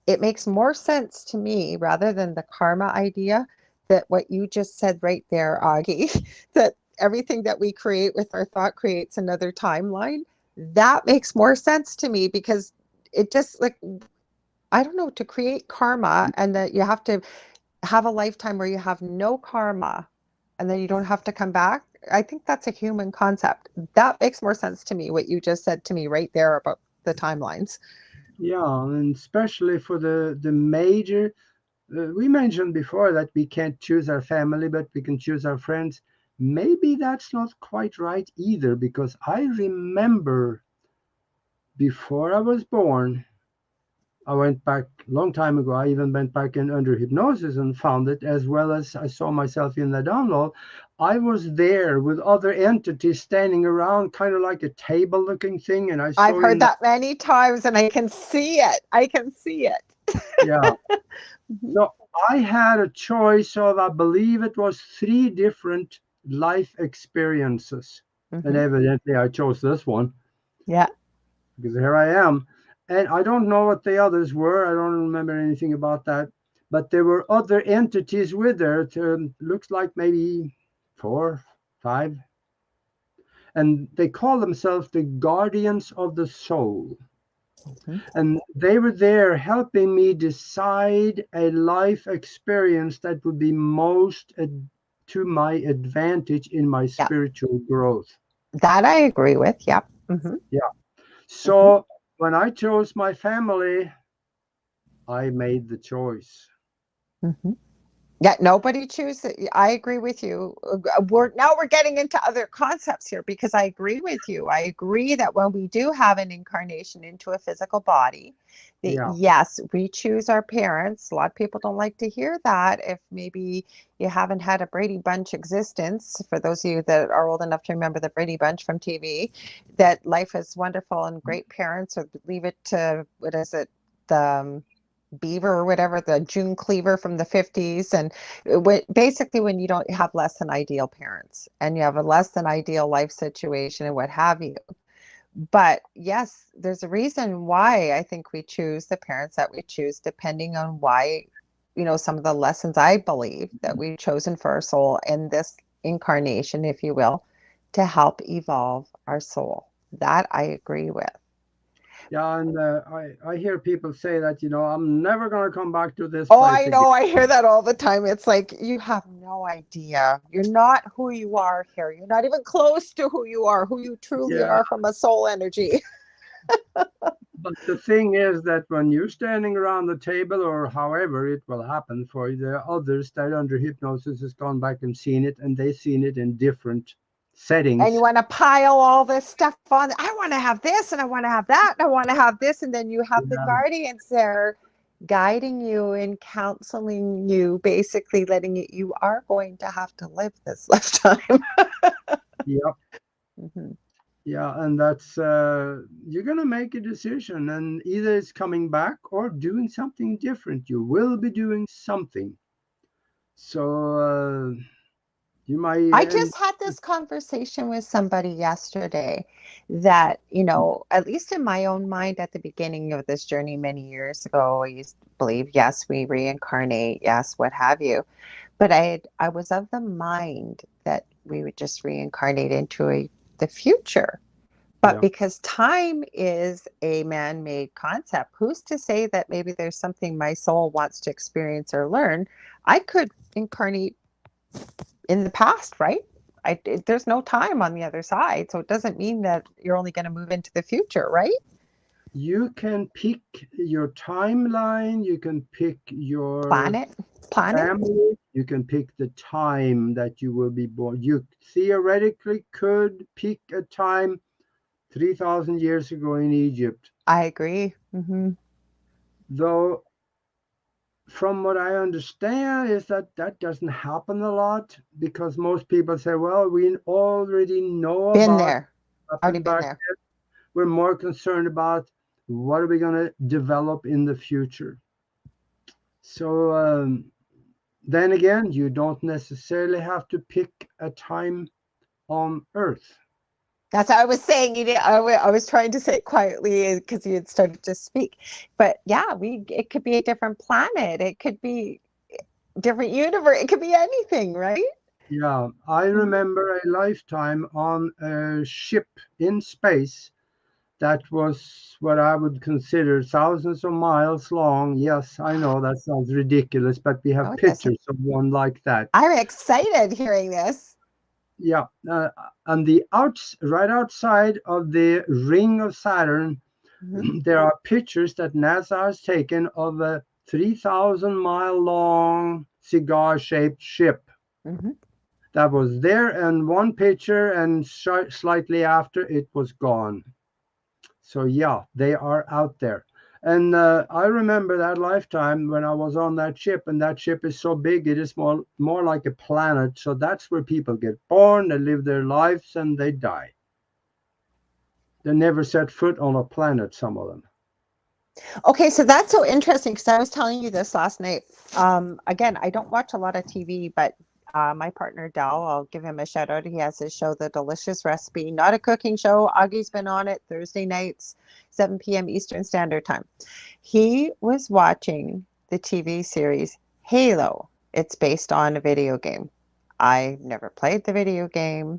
it makes more sense to me, rather than the karma idea, that what you just said right there, Aage, that everything that we create with our thought creates another timeline. That makes more sense to me, because it just, like, I don't know, to create karma, and that you have to have a lifetime where you have no karma and then you don't have to come back. I think that's a human concept. That makes more sense to me, what you just said to me right there about the timelines. Yeah, and especially for the major, we mentioned before that we can't choose our family, but we can choose our friends. Maybe that's not quite right either, because I remember before I was born, I went back a long time ago. I even went back in under hypnosis and found it, as well as I saw myself in the download. I was there with other entities standing around, kind of like a table looking thing, and I I've saw heard in that. that many times, and I can see it. I can see it. Yeah. Mhm. So I had a choice of, I believe it was three different life experiences. And Mhm. evidently I chose this one Yeah. because here I am. And I don't know what the others were. I don't remember anything about that. But there were other entities with there. Looks like maybe four, five. And they call themselves the guardians of the soul. Mhm. And they were there helping me decide a life experience that would be most to my advantage in my Yeah. spiritual growth. That I agree with. Yep. Mhm. Yeah. Mhm. So when I chose my family, I made the choice. Mhm. Yeah, nobody chooses. I agree with you. We're getting into other concepts here, because I agree with you. I agree that when we do have an incarnation into a physical body, that Yeah. yes, we choose our parents. A lot of people don't like to hear that. If maybe you haven't had a Brady Bunch existence, for those of you that are old enough to remember the Brady Bunch from TV, that life is wonderful and great parents, or leave it to, what is it? The Beaver or whatever, the June Cleaver from the 50s. And basically, when you don't have less than ideal parents and you have a less than ideal life situation and what have you. But yes, there's a reason why I think we choose the parents that we choose, depending on why, some of the lessons I believe that we've chosen for our soul in this incarnation, if you will, to help evolve our soul. That I agree with. Yeah. And I hear people say that, I'm never going to come back to this Oh, place I again. know. I hear that all the time. It's like, you have no idea. You're not who you are here. You're not even close to who you truly Yeah. are from a soul energy. But the thing is that when you're standing around the table, or however it will happen for you, there are others that under hypnosis has gone back and seen it, and they've seen it in different And you settings. want to pile all this stuff on. I want to have this, and I want to have that, and I want to have this. And then you have the Yeah. guardians there guiding you and counseling you, basically letting you are going to have to live this lifetime. Yep. Mhm. Yeah, and that's you're gonna make a decision, and either it's coming back or doing something different. You will be doing something. So you might, I and just had this conversation with somebody yesterday that, at least in my own mind at the beginning of this journey many years ago, I used to believe, yes, we reincarnate, yes, what have you. But I was of the mind that we would just reincarnate into the future. But Yeah. because time is a man-made concept, who's to say that maybe there's something my soul wants to experience or learn? I could incarnate in the past, right? There's no time on the other side. So it doesn't mean that you're only going to move into the future, right? You can pick your timeline, you can pick your Planet, planet. family, you can pick the time that you will be born. You theoretically could pick a time 3,000 years ago in Egypt. I agree. Though, from what I understand, is that that doesn't happen a lot because most people say, well, we already know Been about there. what Already happened been back. there. We're more concerned about what are we going to develop in the future. So, then again, you don't necessarily have to pick a time on Earth. That's what I was saying. You did, I was trying to say it quietly because you had started to speak. But yeah, it could be a different planet. It could be different universe. It could be anything, right? Yeah, I Mhm. remember a lifetime on a ship in space that was what I would consider thousands of miles long. Yes, I know that sounds ridiculous, but we No, have it doesn't. pictures of one like that. I'm excited hearing this. Yeah, and the right outside of the ring of Saturn, Hmm. there are pictures that NASA has taken of a 3,000-mile long cigar shaped ship Hmm. that was there, and one picture, and slightly after it was gone. So, yeah, they are out there. And I remember that lifetime when I was on that ship, and that ship is so big, it is more like a planet. So that's where people get born, they live their lives, and they die. They never set foot on a planet, some of them. Okay, so that's so interesting because I was telling you this last night. Again, I don't watch a lot of TV, but my partner Dal, I'll give him a shout out. He has his show, The Delicious Recipe, not a cooking show. Augie's been on it Thursday nights, 7 p.m. Eastern Standard Time. He was watching the TV series Halo. It's based on a video game. I never played the video game.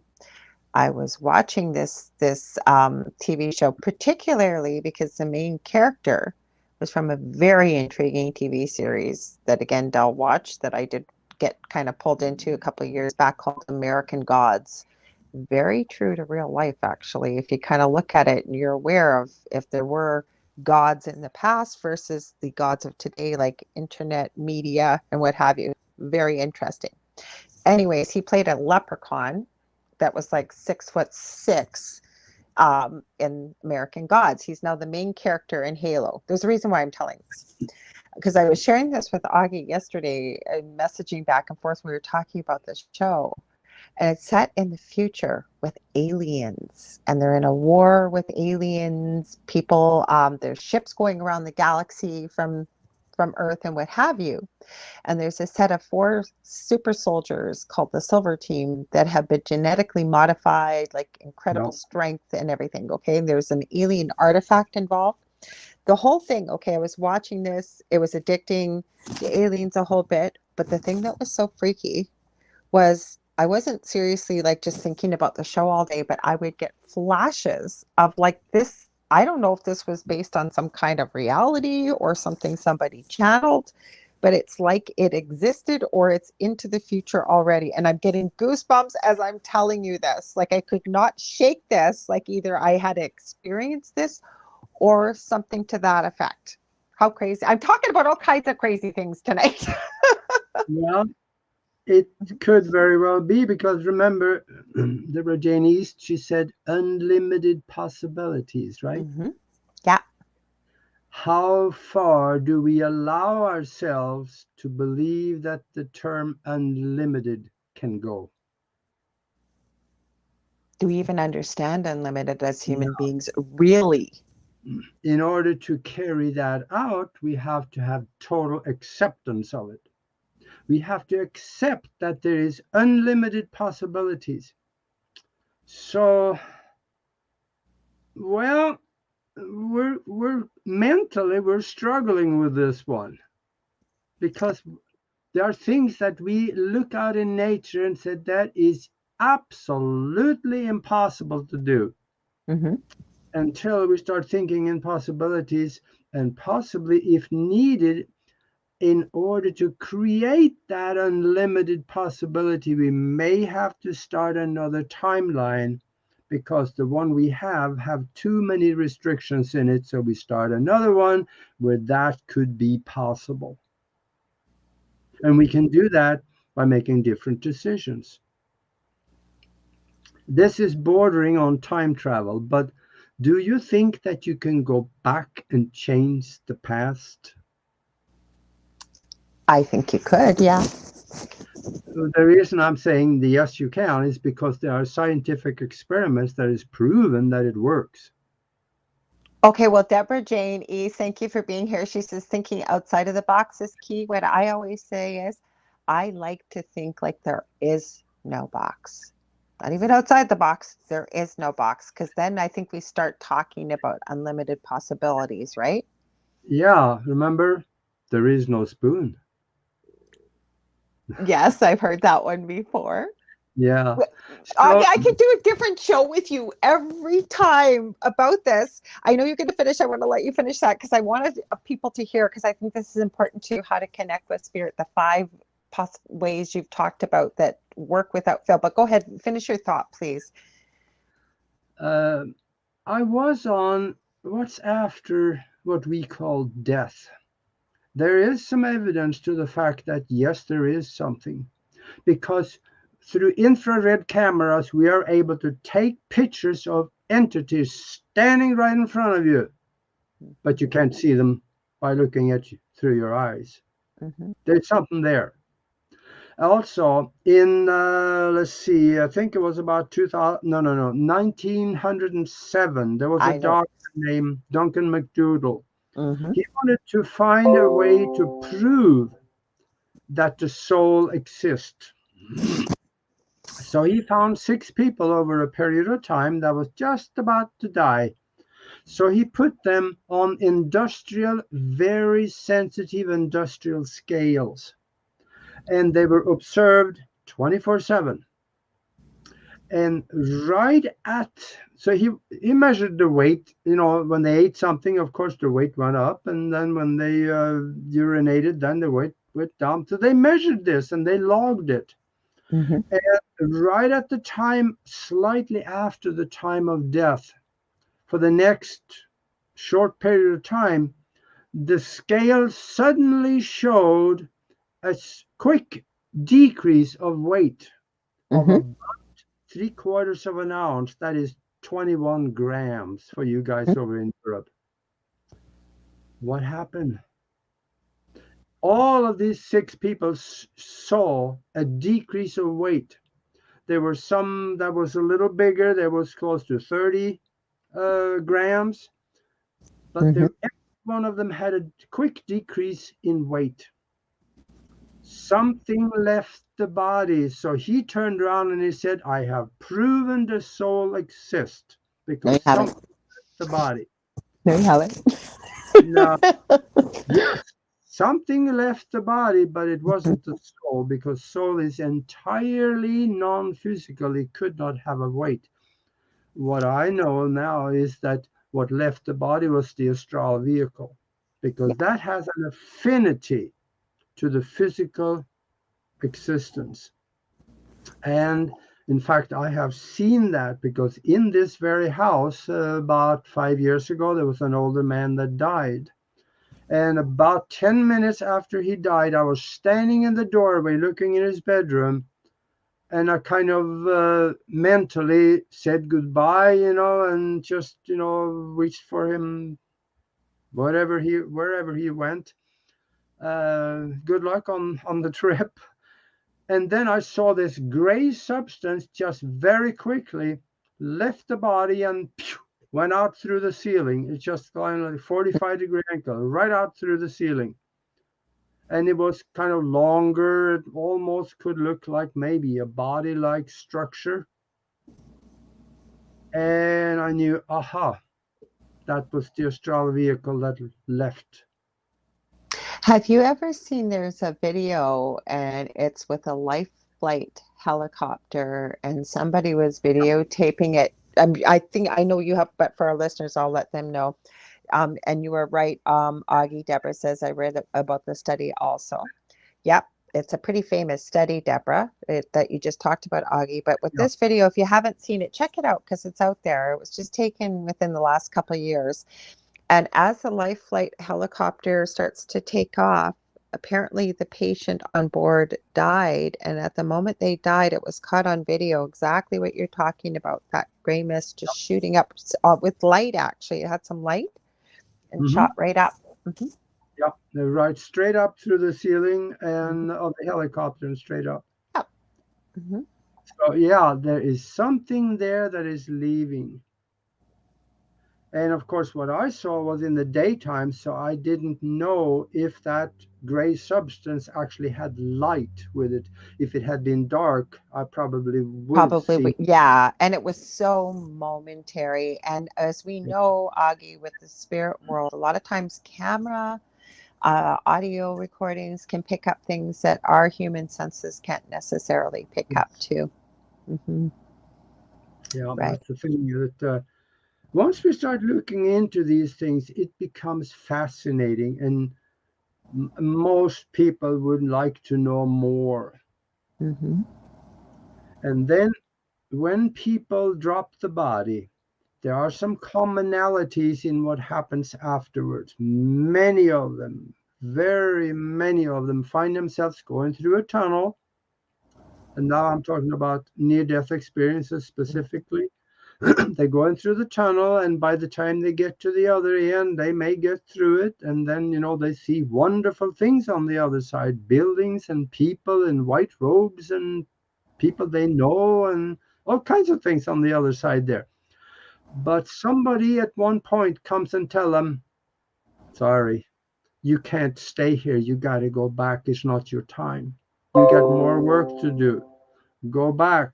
I was watching this TV show particularly because the main character was from a very intriguing TV series that again Dell watched that I did get kind of pulled into a couple of years back called American Gods. Very true to real life, actually. If you kind of look at it and you're aware of if there were gods in the past versus the gods of today, like internet, media, and what have you. Very interesting. Anyways, he played a leprechaun that was like 6'6" in American Gods. He's now the main character in Halo. There's a reason why I'm telling this because I was sharing this with Augie yesterday, messaging back and forth. We were talking about this show, and it's set in the future with aliens, and they're in a war with aliens. People, there's ships going around the galaxy from Earth and what have you. And there's a set of 4 super soldiers called the Silver Team that have been genetically modified, like incredible Yeah. strength and everything. Okay. And there's an alien artifact involved. The whole thing, okay, I was watching this, it was addicting, the aliens a whole bit. But the thing that was so freaky was I wasn't seriously like just thinking about the show all day, but I would get flashes of like this. I don't know if this was based on some kind of reality or something somebody channeled, but it's like it existed or it's into the future already. And I'm getting goosebumps as I'm telling you this. Like I could not shake this. Like either I had experienced this or something to that effect. How crazy. I'm talking about all kinds of crazy things tonight. Yeah, it could very well be because remember, the Jane East, she said unlimited possibilities, right? Mm-hmm. Yeah. How far do we allow ourselves to believe that the term unlimited can go? Do we even understand unlimited as Yeah. human beings? Really? In order to carry that out, we have to have total acceptance of it. We have to accept that there is unlimited possibilities. So, well, we're mentally we're struggling with this one because there are things that we look out in nature and said that is absolutely impossible to do. Mm-hmm. until we start thinking in possibilities, and possibly, if needed, in order to create that unlimited possibility, we may have to start another timeline because the one we have too many restrictions in it. So we start another one where that could be possible. And we can do that by making different decisions. This is bordering on time travel, but do you think that you can go back and change the past? I think you could, yeah. The reason I'm saying the yes, you can is because there are scientific experiments that is proven that it works. Okay, well, Deborah Jane E., thank you for being here. She says thinking outside of the box is key. What I always say is I like to think like there is no box. Not even outside the box, there is no box. Because then I think we start talking about unlimited possibilities, right? Yeah, remember, there is no spoon. Yes, I've heard that one before. Yeah. Auggie, So, I could do a different show with you every time about this. I know you're going to finish. I want to let you finish that because I wanted people to hear, because I think this is important too, how to connect with spirit, the five ways you've talked about that work without fail. But go ahead, finish your thought, please. uh, I was on what's after what we call death. There is some evidence to the fact that yes, there is something, because through infrared cameras, we are able to take pictures of entities standing right in front of you, but you can't see them by looking at you through your eyes. Mm-hmm. There's something there. Also, in let's see, I think it was about 2000, no, 1907. There was a I know. doctor named Duncan McDougall. Mm-hmm. He wanted to find a way to prove that the soul exists. So he found six people over a period of time that was just about to die. So he put them on industrial, very sensitive industrial scales, and they were observed 24/7. And right at, so he measured the weight. When they ate something, of course, the weight went up, and then when they urinated, then the weight went down. So they measured this and they logged it. Mm-hmm. And right at the time, slightly after the time of death, for the next short period of time, the scale suddenly showed a quick decrease of weight of Mm-hmm. about 3/4 of an ounce. That is 21 grams for you guys over in Europe. What happened? All of these six people saw a decrease of weight. There were some that was a little bigger. There was close to 30 grams, but Mm-hmm. every one of them had a quick decrease in weight. Something left the body. So he turned around and he said, I have proven the soul exists There you because have it. something left the body. There you have it. Now, yes, something left the body, but it wasn't the soul, because soul is entirely non-physical. It could not have a weight. What I know now is that what left the body was the astral vehicle, because Yeah. that has an affinity to the physical existence. And in fact, I have seen that, because in this very house, about 5 years ago, there was an older man that died. And about 10 minutes after he died, I was standing in the doorway looking in his bedroom, and I kind of mentally said goodbye, and just, wished for him wherever he went. Good luck on the trip. And then I saw this gray substance just very quickly left the body and went out through the ceiling. It just kind of like 45-degree angle right out through the ceiling. And it was kind of longer. It almost could look like maybe a body-like structure. And I knew, aha, that was the astral vehicle that left. Have you ever seen there's a video and it's with a life flight helicopter and somebody was videotaping it I think I know you have, but for our listeners, I'll let them know. And you were right. Augie Deborah says I read about the study also. Yep, it's a pretty famous study, Deborah, that you just talked about, Augie. But with Yeah. this video, if you haven't seen it, check it out because it's out there. It was just taken within the last couple of years. And as the life flight helicopter starts to take off, apparently the patient on board died. And at the moment they died, it was caught on video exactly what you're talking about, that gray mist just shooting up with light, actually. It had some light and Mm-hmm. shot right up. Mm-hmm. Yeah. Right straight up through the ceiling Mm-hmm. and of the helicopter and straight up. Yep. Mm-hmm. So yeah, there is something there that is leaving. And of course, what I saw was in the daytime, so I didn't know if that gray substance actually had light with it. If it had been dark, I probably would have Probably, seen. yeah. And it was so momentary. And as we know, Augie, with the spirit world, a lot of times camera, audio recordings can pick up things that our human senses can't necessarily pick up too. Mm-hmm. Yeah, Right. that's the thing that once we start looking into these things, it becomes fascinating, and most people would like to know more. Mm-hmm. And then when people drop the body, there are some commonalities in what happens afterwards. Many of them, very many of them, find themselves going through a tunnel. And now I'm talking about near death experiences specifically. They're going through the tunnel, and by the time they get to the other end, they may get through it. And then, they see wonderful things on the other side, buildings and people in white robes and people they know, and all kinds of things on the other side there. But somebody at one point comes and tell them, sorry, you can't stay here. You got to go back. It's not your time. You got more work to do. Go back.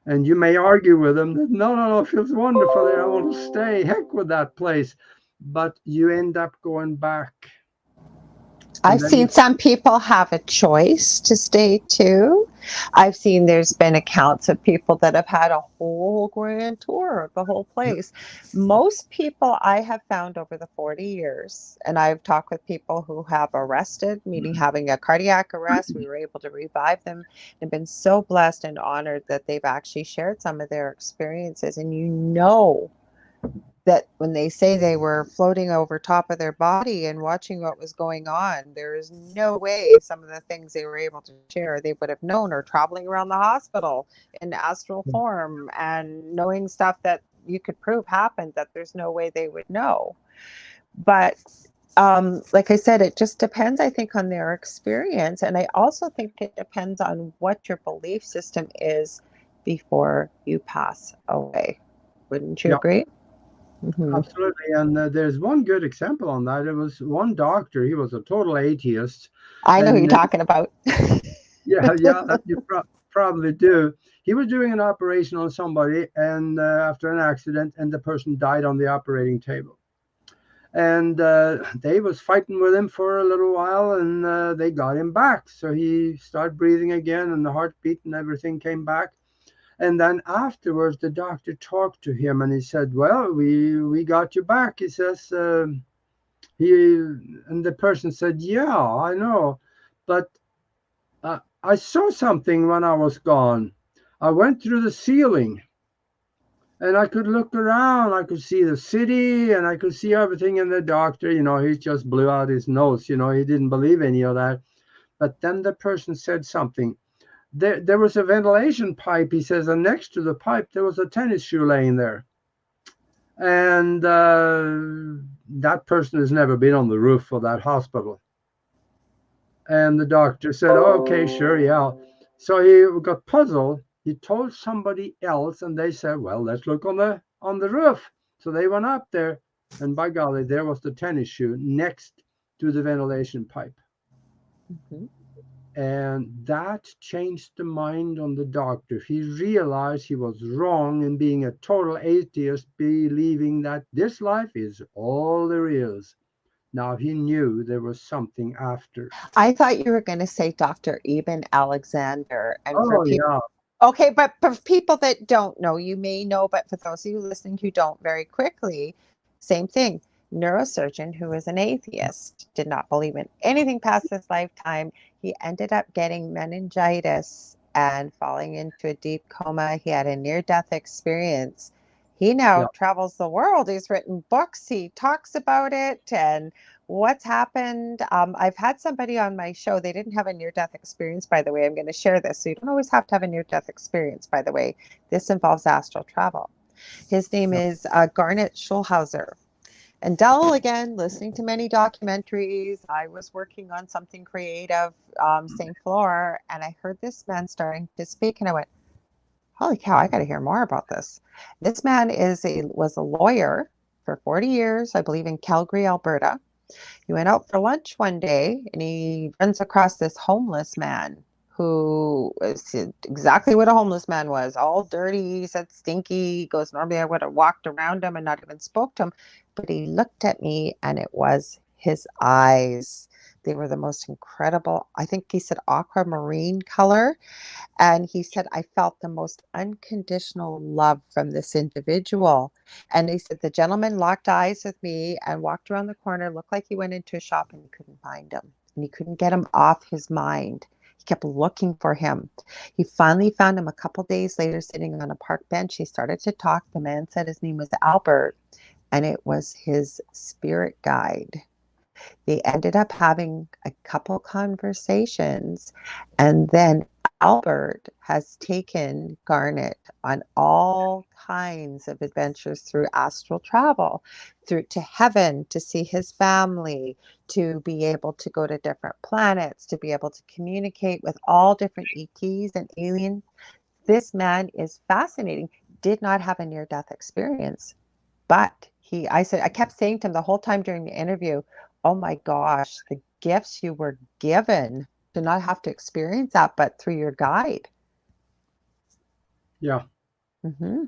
And you may argue with them that, no, no, no, it feels wonderful there. I want to stay. Heck with that place. But you end up going back. And I've then seen you, some people have a choice to stay too. I've seen there's been accounts of people that have had a whole grand tour of the whole place. Most people I have found over the 40 years, and I've talked with people who have arrested, meaning having a cardiac arrest, we were able to revive them and been so blessed and honored that they've actually shared some of their experiences. And that when they say they were floating over top of their body and watching what was going on, there is no way some of the things they were able to share they would have known, or traveling around the hospital in astral form and knowing stuff that you could prove happened that there's no way they would know. But like I said, it just depends, I think, on their experience. And I also think it depends on what your belief system is before you pass away. Wouldn't you yeah, agree? Mm-hmm. absolutely. And there's one good example on that. It was one doctor. He was a total atheist. I know who you're And talking about. yeah, yeah, that you probably do. He was doing an operation on somebody, and after an accident, and the person died on the operating table. And they was fighting with him for a little while, and they got him back. So he started breathing again, and the heartbeat and everything came back. And then afterwards, the doctor talked to him, and he said, "Well, we got you back." He says, "He," and the person said, "Yeah, I know, but I saw something when I was gone. I went through the ceiling." And I could look around. I could see the city, and I could see everything. And the doctor, he just blew out his nose. He didn't believe any of that. But then the person said something. There was a ventilation pipe, he says, and next to the pipe, there was a tennis shoe laying there. And that person has never been on the roof of that hospital. And the doctor said, "Oh, okay, sure, yeah." So he got puzzled. He told somebody else, and they said, "Well, let's look on the roof." So they went up there, and by golly, there was the tennis shoe next to the ventilation pipe. Mm-hmm. And that changed the mind on the doctor. He realized he was wrong in being a total atheist, believing that this life is all there is. Now he knew there was something after. I thought you were going to say Dr. Eben Alexander. And for Oh, people yeah. Okay, but for people that don't know, you may know, but for those of you listening who don't, very quickly, same thing. Neurosurgeon who was an atheist, did not believe in anything past his lifetime. He ended up getting meningitis and falling into a deep coma. He had a near-death experience. He now Yeah. travels the world. He's written books. He talks about it and what's happened. I've had somebody on my show. They didn't have a near-death experience, by the way. I'm going to share this. So you don't always have to have a near-death experience, by the way. This involves astral travel. His name Yeah. is Garnet Schulhauser. And Dell, again, listening to many documentaries. I was working on something creative, same floor, and I heard this man starting to speak, and I went, holy cow, I got to hear more about this. This man was a lawyer for 40 years, I believe, in Calgary, Alberta. He went out for lunch one day and he runs across this homeless man who is exactly what a homeless man was, all dirty. He said stinky. He goes, normally I would have walked around him and not even spoke to him. But he looked at me and it was his eyes. They were the most incredible, I think he said aquamarine color. And he said, I felt the most unconditional love from this individual. And he said, the gentleman locked eyes with me and walked around the corner, looked like he went into a shop and he couldn't find him. And he couldn't get him off his mind. He kept looking for him. He finally found him a couple days later sitting on a park bench. He started to talk. The man said his name was Albert, and it was his spirit guide. They ended up having a couple conversations, and then Albert has taken Garnet on all kinds of adventures through astral travel, through to heaven to see his family, to be able to go to different planets, to be able to communicate with all different ETs and aliens. This man is fascinating. Did not have a near-death experience, but I kept saying to him the whole time during the interview, oh my gosh, the gifts you were given to not have to experience that, but through your guide. Yeah. Mm-hmm.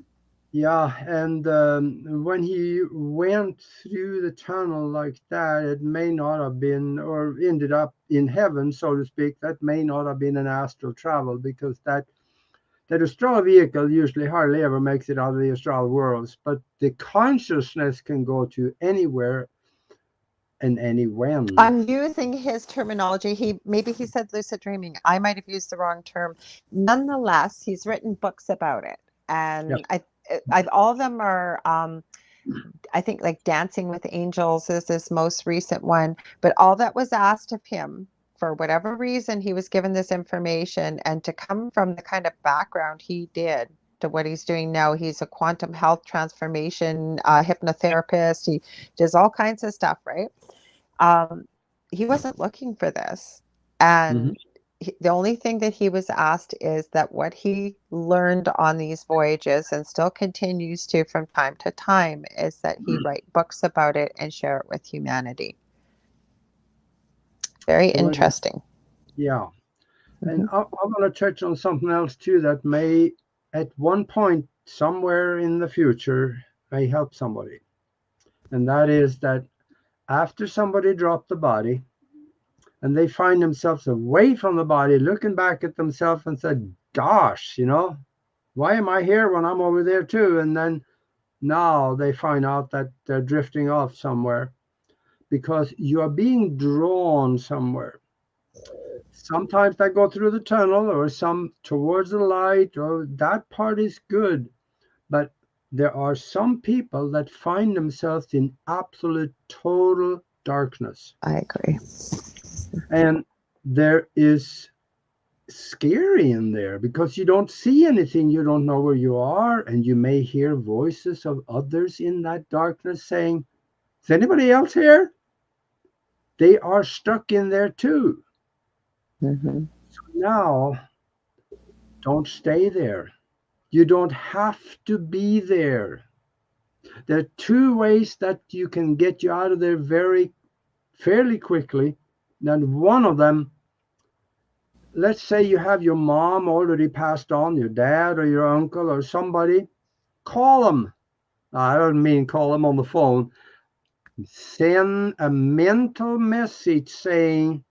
Yeah, and when he went through the tunnel like that, it may not have been, or ended up in heaven, so to speak. That may not have been an astral travel, because that astral vehicle usually hardly ever makes it out of the astral worlds. But the consciousness can go to anywhere and anywhen. I'm using his terminology. Maybe he said lucid dreaming. I might have used the wrong term. Nonetheless, he's written books about it, Yeah. and all of them are. I think like Dancing with Angels is this most recent one, but all that was asked of him, for whatever reason, he was given this information, and to come from the kind of background he did to what he's doing now, he's a quantum health transformation hypnotherapist. He does all kinds of stuff, right? Um, he wasn't looking for this. Hmm. And the only thing that he was asked is that what he learned on these voyages and still continues to from time to time is that he write books about it and share it with humanity. Very Well, interesting. yeah. And Mm-hmm. I want to touch on something else too that may, at one point, somewhere in the future, may help somebody. And that is that after somebody dropped the body and they find themselves away from the body, looking back at themselves and said, gosh, why am I here when I'm over there too? And then now they find out that they're drifting off somewhere because you are being drawn somewhere. Sometimes they go through the tunnel or some towards the light, or that part is good. But there are some people that find themselves in absolute total darkness. I agree. And there is scary in there because you don't see anything, you don't know where you are, and you may hear voices of others in that darkness saying, is anybody else here? They are stuck in there too. Mm-hmm. So now, don't stay there. You don't have to be there. There are two ways that you can get you out of there very fairly quickly. And one of them, let's say you have your mom already passed on, your dad or your uncle or somebody, call them. I don't mean call them on the phone. Send a mental message saying,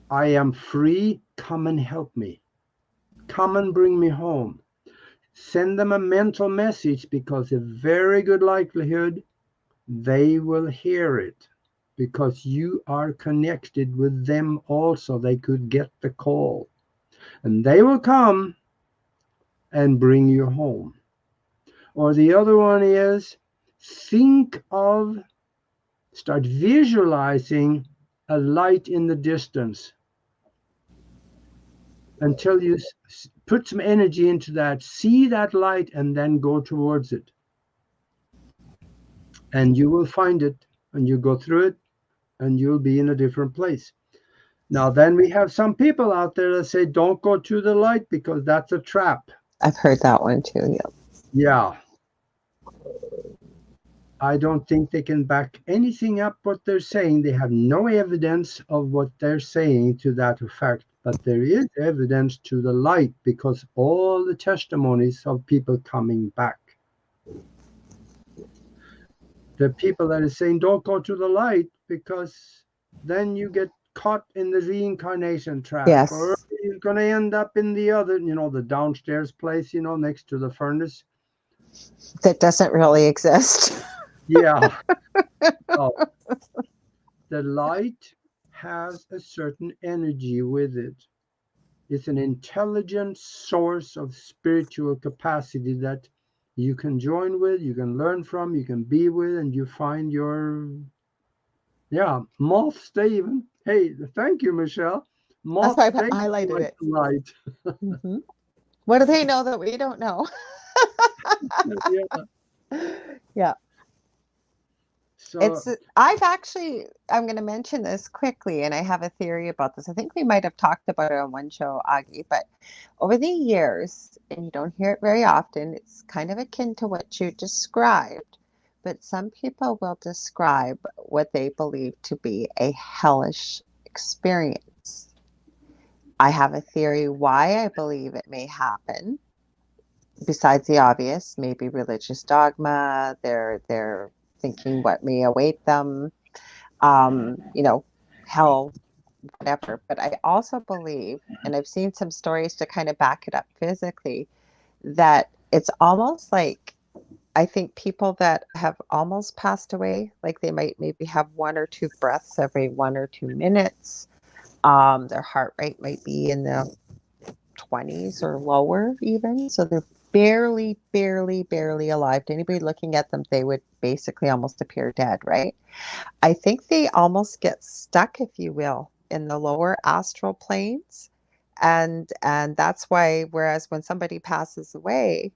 I am free, come and help me. Come and bring me home. Send them a mental message, because a very good likelihood they will hear it, because you are connected with them also. They could get the call, and they will come and bring you home. Or the other one is, think of, start visualizing a light in the distance until you put some energy into that. See that light and then go towards it. And you will find it, and you go through it, and you'll be in a different place. Now, then we have some people out there that say, don't go to the light because that's a trap. I've heard that one too. Yeah. Yeah. I don't think they can back anything up what they're saying. They have no evidence of what they're saying to that effect, but there is evidence to the light, because all the testimonies of people coming back. The people that is saying don't go to the light because then you get caught in the reincarnation trap, or Yes. you're going to end up in the other, the downstairs place, next to the furnace. That doesn't really exist. Yeah. Oh, the light has a certain energy with it. It's an intelligent source of spiritual capacity that you can join with, you can learn from, you can be with, and you find your, yeah, moth stay even. Hey, thank you, Michelle. That's Moth why I stay highlighted like it. the light. Mm-hmm. What do they know that we don't know? Yeah. Yeah. So I'm going to mention this quickly, and I have a theory about this. I think we might have talked about it on one show, Aage, but over the years, and you don't hear it very often, it's kind of akin to what you described, but some people will describe what they believe to be a hellish experience. I have a theory why I believe it may happen, besides the obvious, maybe religious dogma, they're thinking what may await them, hell, whatever. But I also believe, and I've seen some stories to kind of back it up physically, that it's almost like, I think people that have almost passed away, like they might maybe have one or two breaths every 1 or 2 minutes. Their heart rate might be in the 20s or lower, even. So they're barely, barely, barely alive. To anybody looking at them, they would basically almost appear dead, right? I think they almost get stuck, if you will, in the lower astral planes. And that's why, whereas when somebody passes away,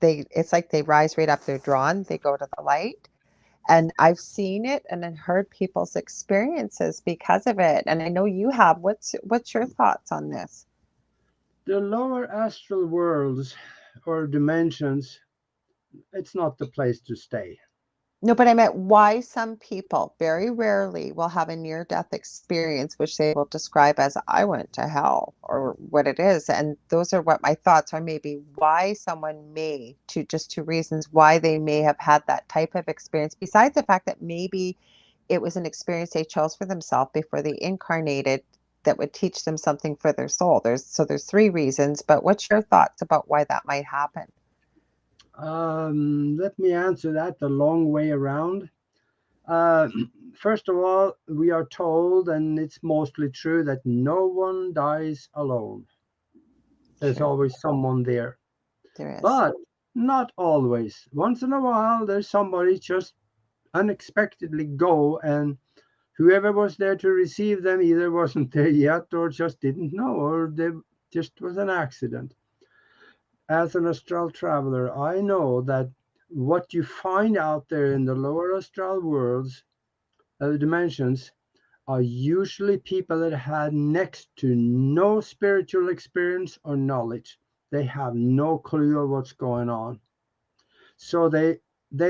it's like they rise right up, they're drawn, they go to the light. And I've seen it and then heard people's experiences because of it. And I know you have. What's your thoughts on this? the lower astral worlds or dimensions, it's not the place to stay. No, but I meant why some people very rarely will have a near death experience, which they will describe as I went to hell or what it is. And those are what my thoughts are, maybe why someone may, to just two reasons why they may have had that type of experience, besides the fact that maybe it was an experience they chose for themselves before they incarnated that would teach them something for their soul. There's three reasons, but what's your thoughts about why that might happen? Let me answer that the long way around. Uh, First of all, we are told, and it's mostly true, that no one dies alone. There's True. always someone there. There is. But not always. Once in a while, there's somebody just unexpectedly go, and whoever was there to receive them either wasn't there yet, or just didn't know, or there just was an accident. As an astral traveler, I know that what you find out there in the lower astral worlds, dimensions, are usually people that had next to no spiritual experience or knowledge. They have no clue of what's going on. So they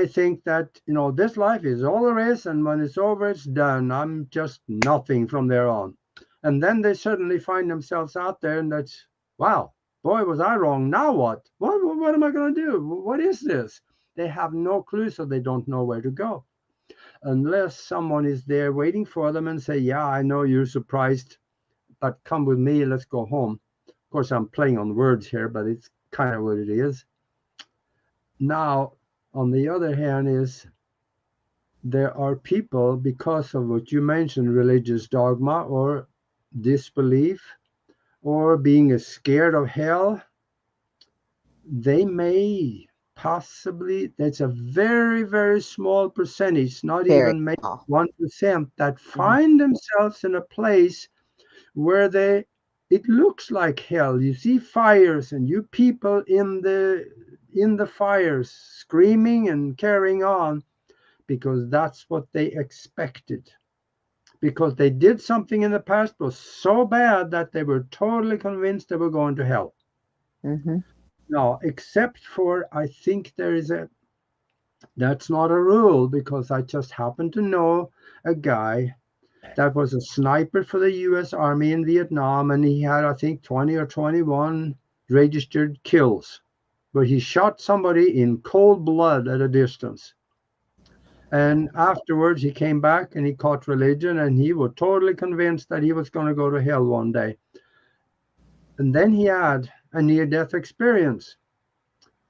think that this life is all there is, and when it's over, it's done. I'm just nothing from there on. And then they suddenly find themselves out there, and that's, wow, boy, was I wrong. Now what? What am I going to do? What is this? They have no clue, so they don't know where to go unless someone is there waiting for them and say, yeah, I know you're surprised, but come with me, let's go home. Of course, I'm playing on words here, but it's kind of what it is. Now, on the other hand, is there are people, because of what you mentioned, religious dogma or disbelief or being scared of hell, they may possibly, that's a very, very small percentage, not Very even maybe small. 1%, that Mhm. find themselves in a place where it looks like hell. You see fires and you people in the fires screaming and carrying on because that's what they expected. Because they did something in the past was so bad that they were totally convinced they were going to hell. Mhm. Now, except for, I think that's not a rule, because I just happen to know a guy that was a sniper for the US Army in Vietnam, and he had, I think, 20 or 21 registered kills, where he shot somebody in cold blood at a distance. And afterwards, he came back and he caught religion, and he was totally convinced that he was going to go to hell one day. And then he had a near death experience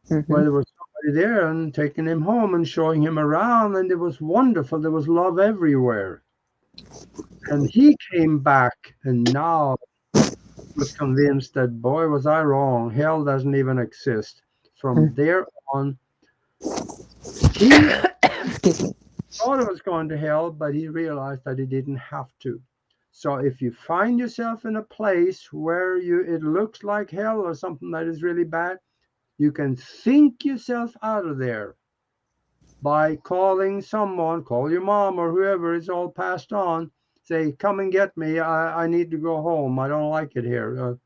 where Mhm. there was somebody there and taking him home and showing him around, and it was wonderful. There was love everywhere. And he came back and now was convinced that, boy, was I wrong. Hell doesn't even exist. From Mhm. there on, he Excuse me. thought it was going to hell, but he realized that he didn't have to. So if you find yourself in a place where it looks like hell or something that is really bad, you can think yourself out of there by calling someone, call your mom or whoever, it's all passed on. Say, come and get me. I need to go home. I don't like it here.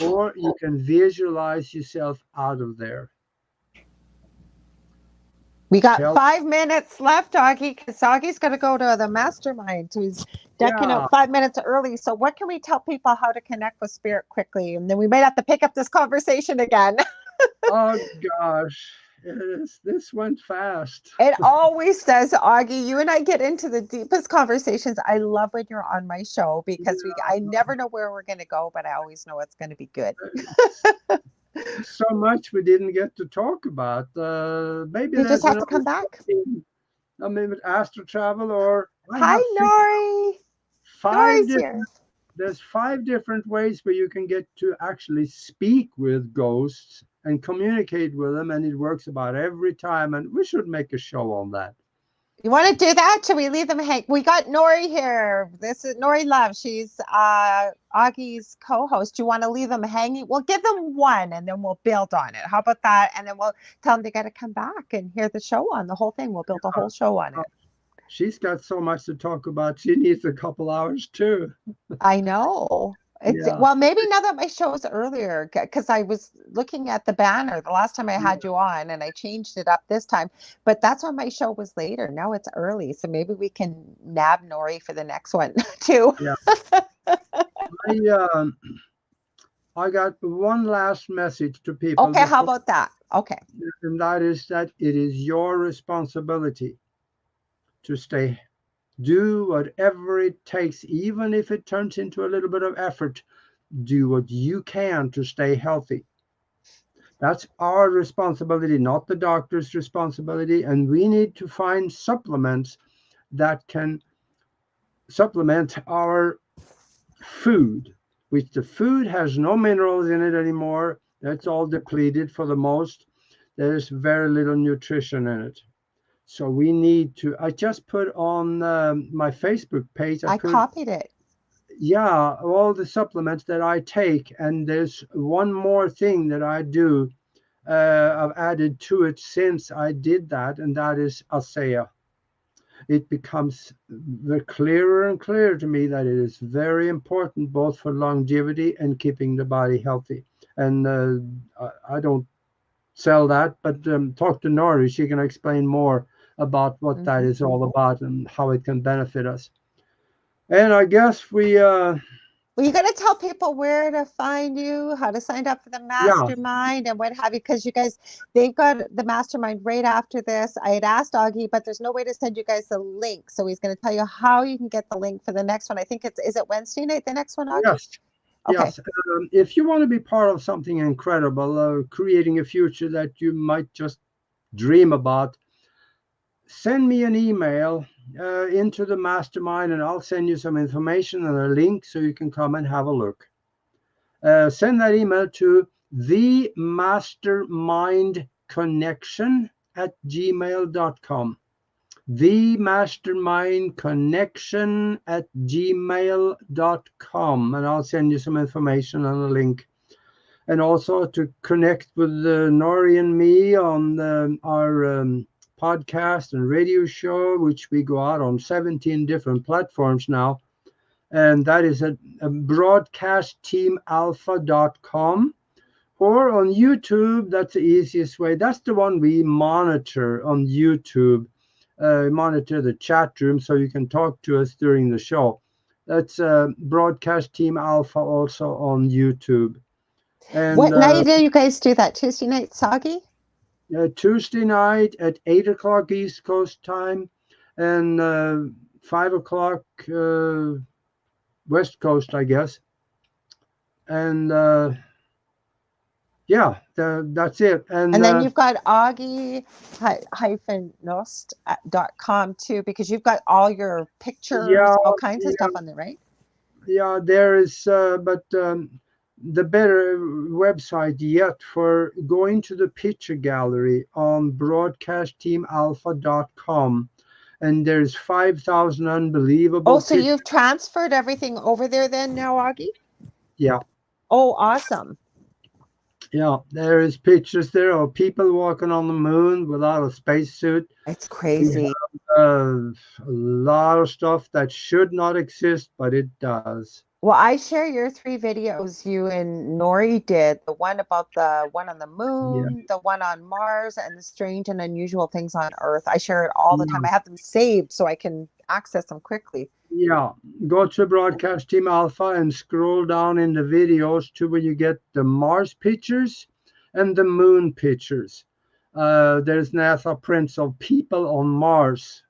Or you can visualize yourself out of there. We got Tell, 5 minutes left, Augie, because Augie's going to go to the mastermind. So he's decking yeah, out 5 minutes early. So, what can we tell people how to connect with spirit quickly? And then we might have to pick up this conversation again. oh gosh, this went fast. It always does, Augie. You and I get into the deepest conversations. I love when you're on my show because I never know where we're going to go, but I always know it's going to be good. So much we didn't get to talk about. Maybe You just there's have to another come back. something. I mean, with astral travel, or I Hi, have figured Nori. five Nori's here. different. There's 5 different ways where you can get to actually speak with ghosts and communicate with them, and it works about every time. And we should make a show on that. You want to do that? Should we leave them hang? We got Nori here. This is Nori Love. She's Augie's co-host. Do you want to leave them hanging? We'll give them one and then we'll build on it. How about that? And then we'll tell them they got to come back and hear the show on the whole thing. We'll build a whole show on Uh, it. She's got so much to talk about. She needs a couple hours too. I know. It's Yeah. well, maybe now that my show is earlier, because I was looking at the banner the last time I had you on, and I changed it up this time. But that's why my show was later. Now it's early, so maybe we can nab Nori for the next one too. Yeah. I, um, I got one last message to people Okay, how before, about that? Okay. and that is that it is your responsibility to do whatever it takes, even if it turns into a little bit of effort. Do what you can to stay healthy. That's our responsibility, not the doctor's responsibility. And we need to find supplements that can supplement our food, which the food has no minerals in it anymore. That's all depleted for the most. There's very little nutrition in it. So we need to. I just put on my Facebook page, I I put, copied it. yeah, all the supplements that I take. And there's one more thing that I do. I've added to it since I did that, and that is ASEA. It becomes clearer and clearer to me that it is very important both for longevity and keeping the body healthy. And I don't sell that, but talk to Nori. She can explain more about what that Mm-hmm. is all about and how it can benefit us. And I guess Well, you got to tell people where to find you, how to sign up for the yeah, mastermind, and what have you, because you guys, they've got the mastermind right after this. I had asked Augie, but there's no way to send you guys the link. So he's going to tell you how you can get the link for the next one. I think is it Wednesday night, the next one, Augie? yes, Okay. Yes. If you want to be part of something incredible, creating a future that you might just dream about, send me an email into the mastermind, and I'll send you some information and a link so you can come and have a look. Send that email to themastermindconnection@gmail.com. themastermindconnection@gmail.com, and I'll send you some information and a link. And also to connect with Nori and me on our podcast and radio show, which we go out on 17 different platforms now. And that is at broadcastteamalpha.com, or on YouTube. That's the easiest way. That's the one we monitor on YouTube. Monitor the chat room so you can talk to us during the show. That's Broadcast Team Alpha also on YouTube. And What night do you guys do that? Tuesday night, Soggy? Tuesday night at 8 o'clock East Coast time, and 5 o'clock West Coast, I guess. And yeah, that's it. And then you've got Aage-Nost.com too, because you've got all your pictures, yeah, all kinds of yeah, stuff on there, right? yeah, there is, but the better website yet for going to the picture gallery on broadcastteamalpha.com, and there's 5,000 unbelievable Oh, so pictures. you've transferred everything over there then now, Aage? Yeah. Oh, awesome. Yeah, there is pictures there of people walking on the moon without a spacesuit. It's We crazy. have a lot of stuff that should not exist, but it does. Well, I share your 3 videos you and Nori did, the one about the one on the Yeah, moon, the one on Mars, and the strange and unusual things on Earth. I share it all the time. yeah, I have them saved so I can access them quickly. yeah. Go to Broadcast Team Alpha and scroll down in the videos to where you get the Mars pictures and the moon pictures. There's NASA prints of people on Mars.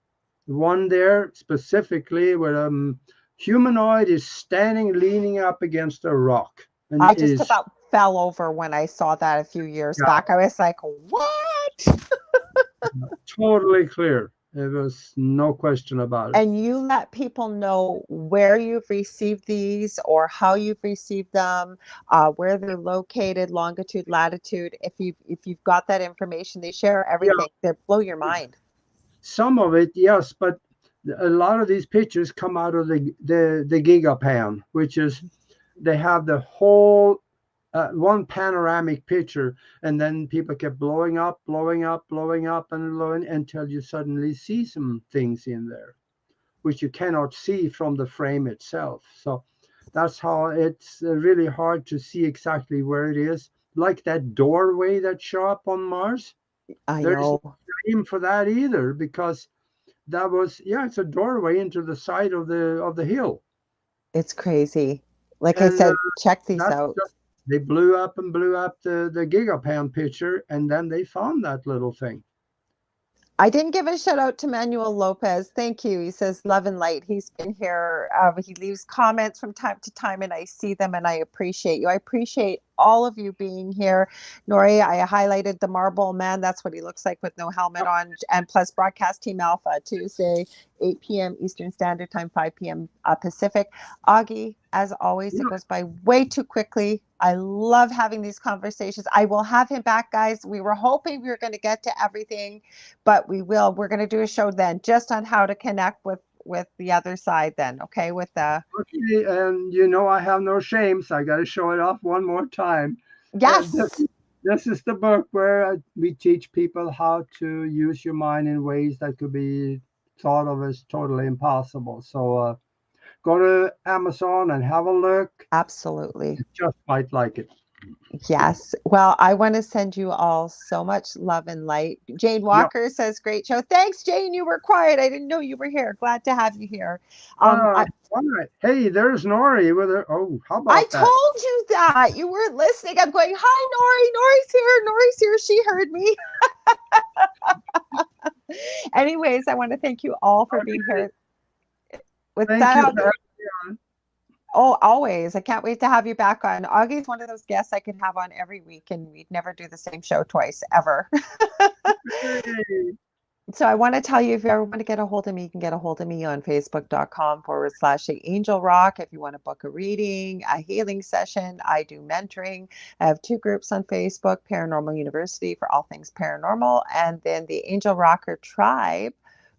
One there specifically where humanoid is standing leaning up against a rock, and I it just is, about fell over when I saw that a few years yeah, back. I was like, what? totally clear. There was no question about it. And you let people know where you've received these or how you've received them, where they're located, longitude, latitude. If you've got that information, they share Yeah, everything. They blow your mind. some of it, yes, but a lot of these pictures come out of the gigapan, which is they have the whole one panoramic picture, and then people kept blowing up, blowing up, blowing up, and blowing until you suddenly see some things in there, which you cannot see from the frame itself. So that's how it's really hard to see exactly where it is. Like that doorway that show up on Mars, I there's no know. name for that either, because that was, yeah, it's a doorway into the side of the hill. It's crazy. Like I And said, check these that's out. just, they blew up and blew up the gigapan picture, and then they found that little thing. I didn't give a shout out to Manuel Lopez. Thank you. He says love and light. He's been here. He leaves comments from time to time, and I see them, and I appreciate you. I appreciate all of you being here. Nori, I highlighted the Marble Man. That's what he looks like with no helmet on. And plus, Broadcast Team Alpha, Tuesday, 8 p.m. Eastern Standard Time, 5 p.m. Pacific. Aage, as always, it Yeah, goes by way too quickly. I love having these conversations. I will have him back, guys. We were hoping we were going to get to everything, but we will. We're going to do a show then just on how to connect with the other side then, okay? With the okay, and you know I have no shame, so I got to show it off one more time. This yes. this is the book where we teach people how to use your mind in ways that could be thought of as totally impossible. So go to Amazon and have a look. Absolutely. You just might like it. Yes. Well, I want to send you all so much love and light. Jane Yep. Walker says, great show. Thanks, Jane. You were quiet. I didn't know you were here. Glad to have you here. All right. Hey, there's Nori with her. Oh, how I about that? told you that. You weren't listening. I'm going, hi, Nori. Nori's here. She heard me. Anyways, I want to thank you all for being Okay. here. With Thank that, you. I'll Oh, always. I can't wait to have you back on. Augie's one of those guests I could have on every week, and we'd never do the same show twice, ever. Hey. So I want to tell you, if you ever want to get a hold of me, you can get a hold of me on facebook.com/the Angel Rock. If you want to book a reading, a healing session, I do mentoring. I have 2 groups on Facebook, Paranormal University for all things paranormal, and then the Angel Rocker Tribe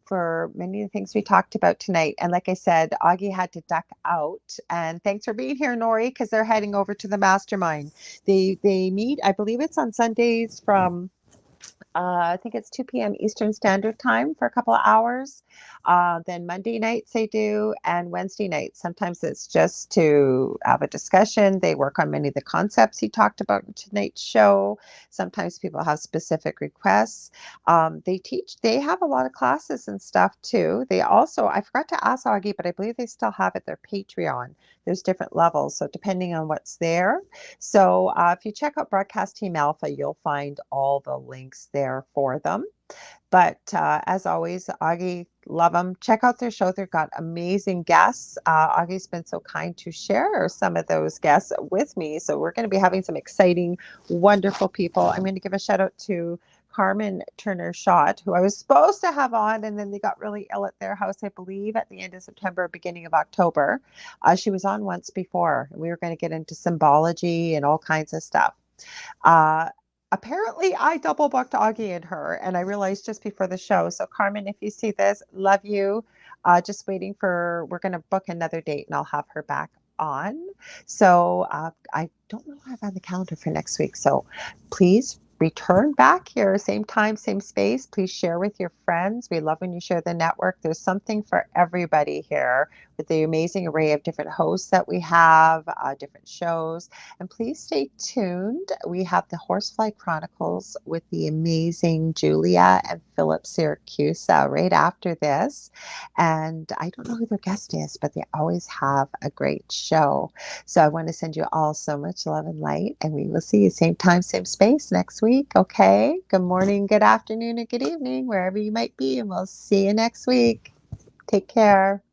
for many of the things we talked about tonight. And like I said, Augie had to duck out. And thanks for being here, Nori, because they're heading over to the mastermind. They meet, I believe it's on Sundays from I think it's 2 p.m. Eastern Standard Time for a couple of hours. Then Monday nights they do, and Wednesday nights. Sometimes it's just to have a discussion. They work on many of the concepts he talked about in tonight's show. Sometimes people have specific requests. They have a lot of classes and stuff too. They also, I forgot to ask Augie, but I believe they still have it, their Patreon. There's different levels. So depending on what's there. So if you check out Broadcast Team Alpha, you'll find all the links there for them. But as always, Augie, love them. Check out their show. They've got amazing guests. Augie's been so kind to share some of those guests with me. So we're going to be having some exciting, wonderful people. I'm going to give a shout out to Carmen Turner Schott, who I was supposed to have on, and then they got really ill at their house, I believe, at the end of September, beginning of October. She was on once before, and we were going to get into symbology and all kinds of stuff. Uh, Apparently, I double booked Augie and her, and I realized just before the show. So, Carmen, if you see this, love you. Just waiting for, we're going to book another date, and I'll have her back on. So, I don't know what I have on the calendar for next week. So, please return back here, same time, same space. Please share with your friends. We love when you share the network. There's something for everybody here with the amazing array of different hosts that we have, different shows. And please stay tuned. We have the Horsefly Chronicles with the amazing Julia and Philip Syracuse right after this. And I don't know who their guest is, but they always have a great show. So I want to send you all so much love and light. And we will see you same time, same space next week. Okay. Good morning, good afternoon, and good evening, wherever you might be. And we'll see you next week. Take care.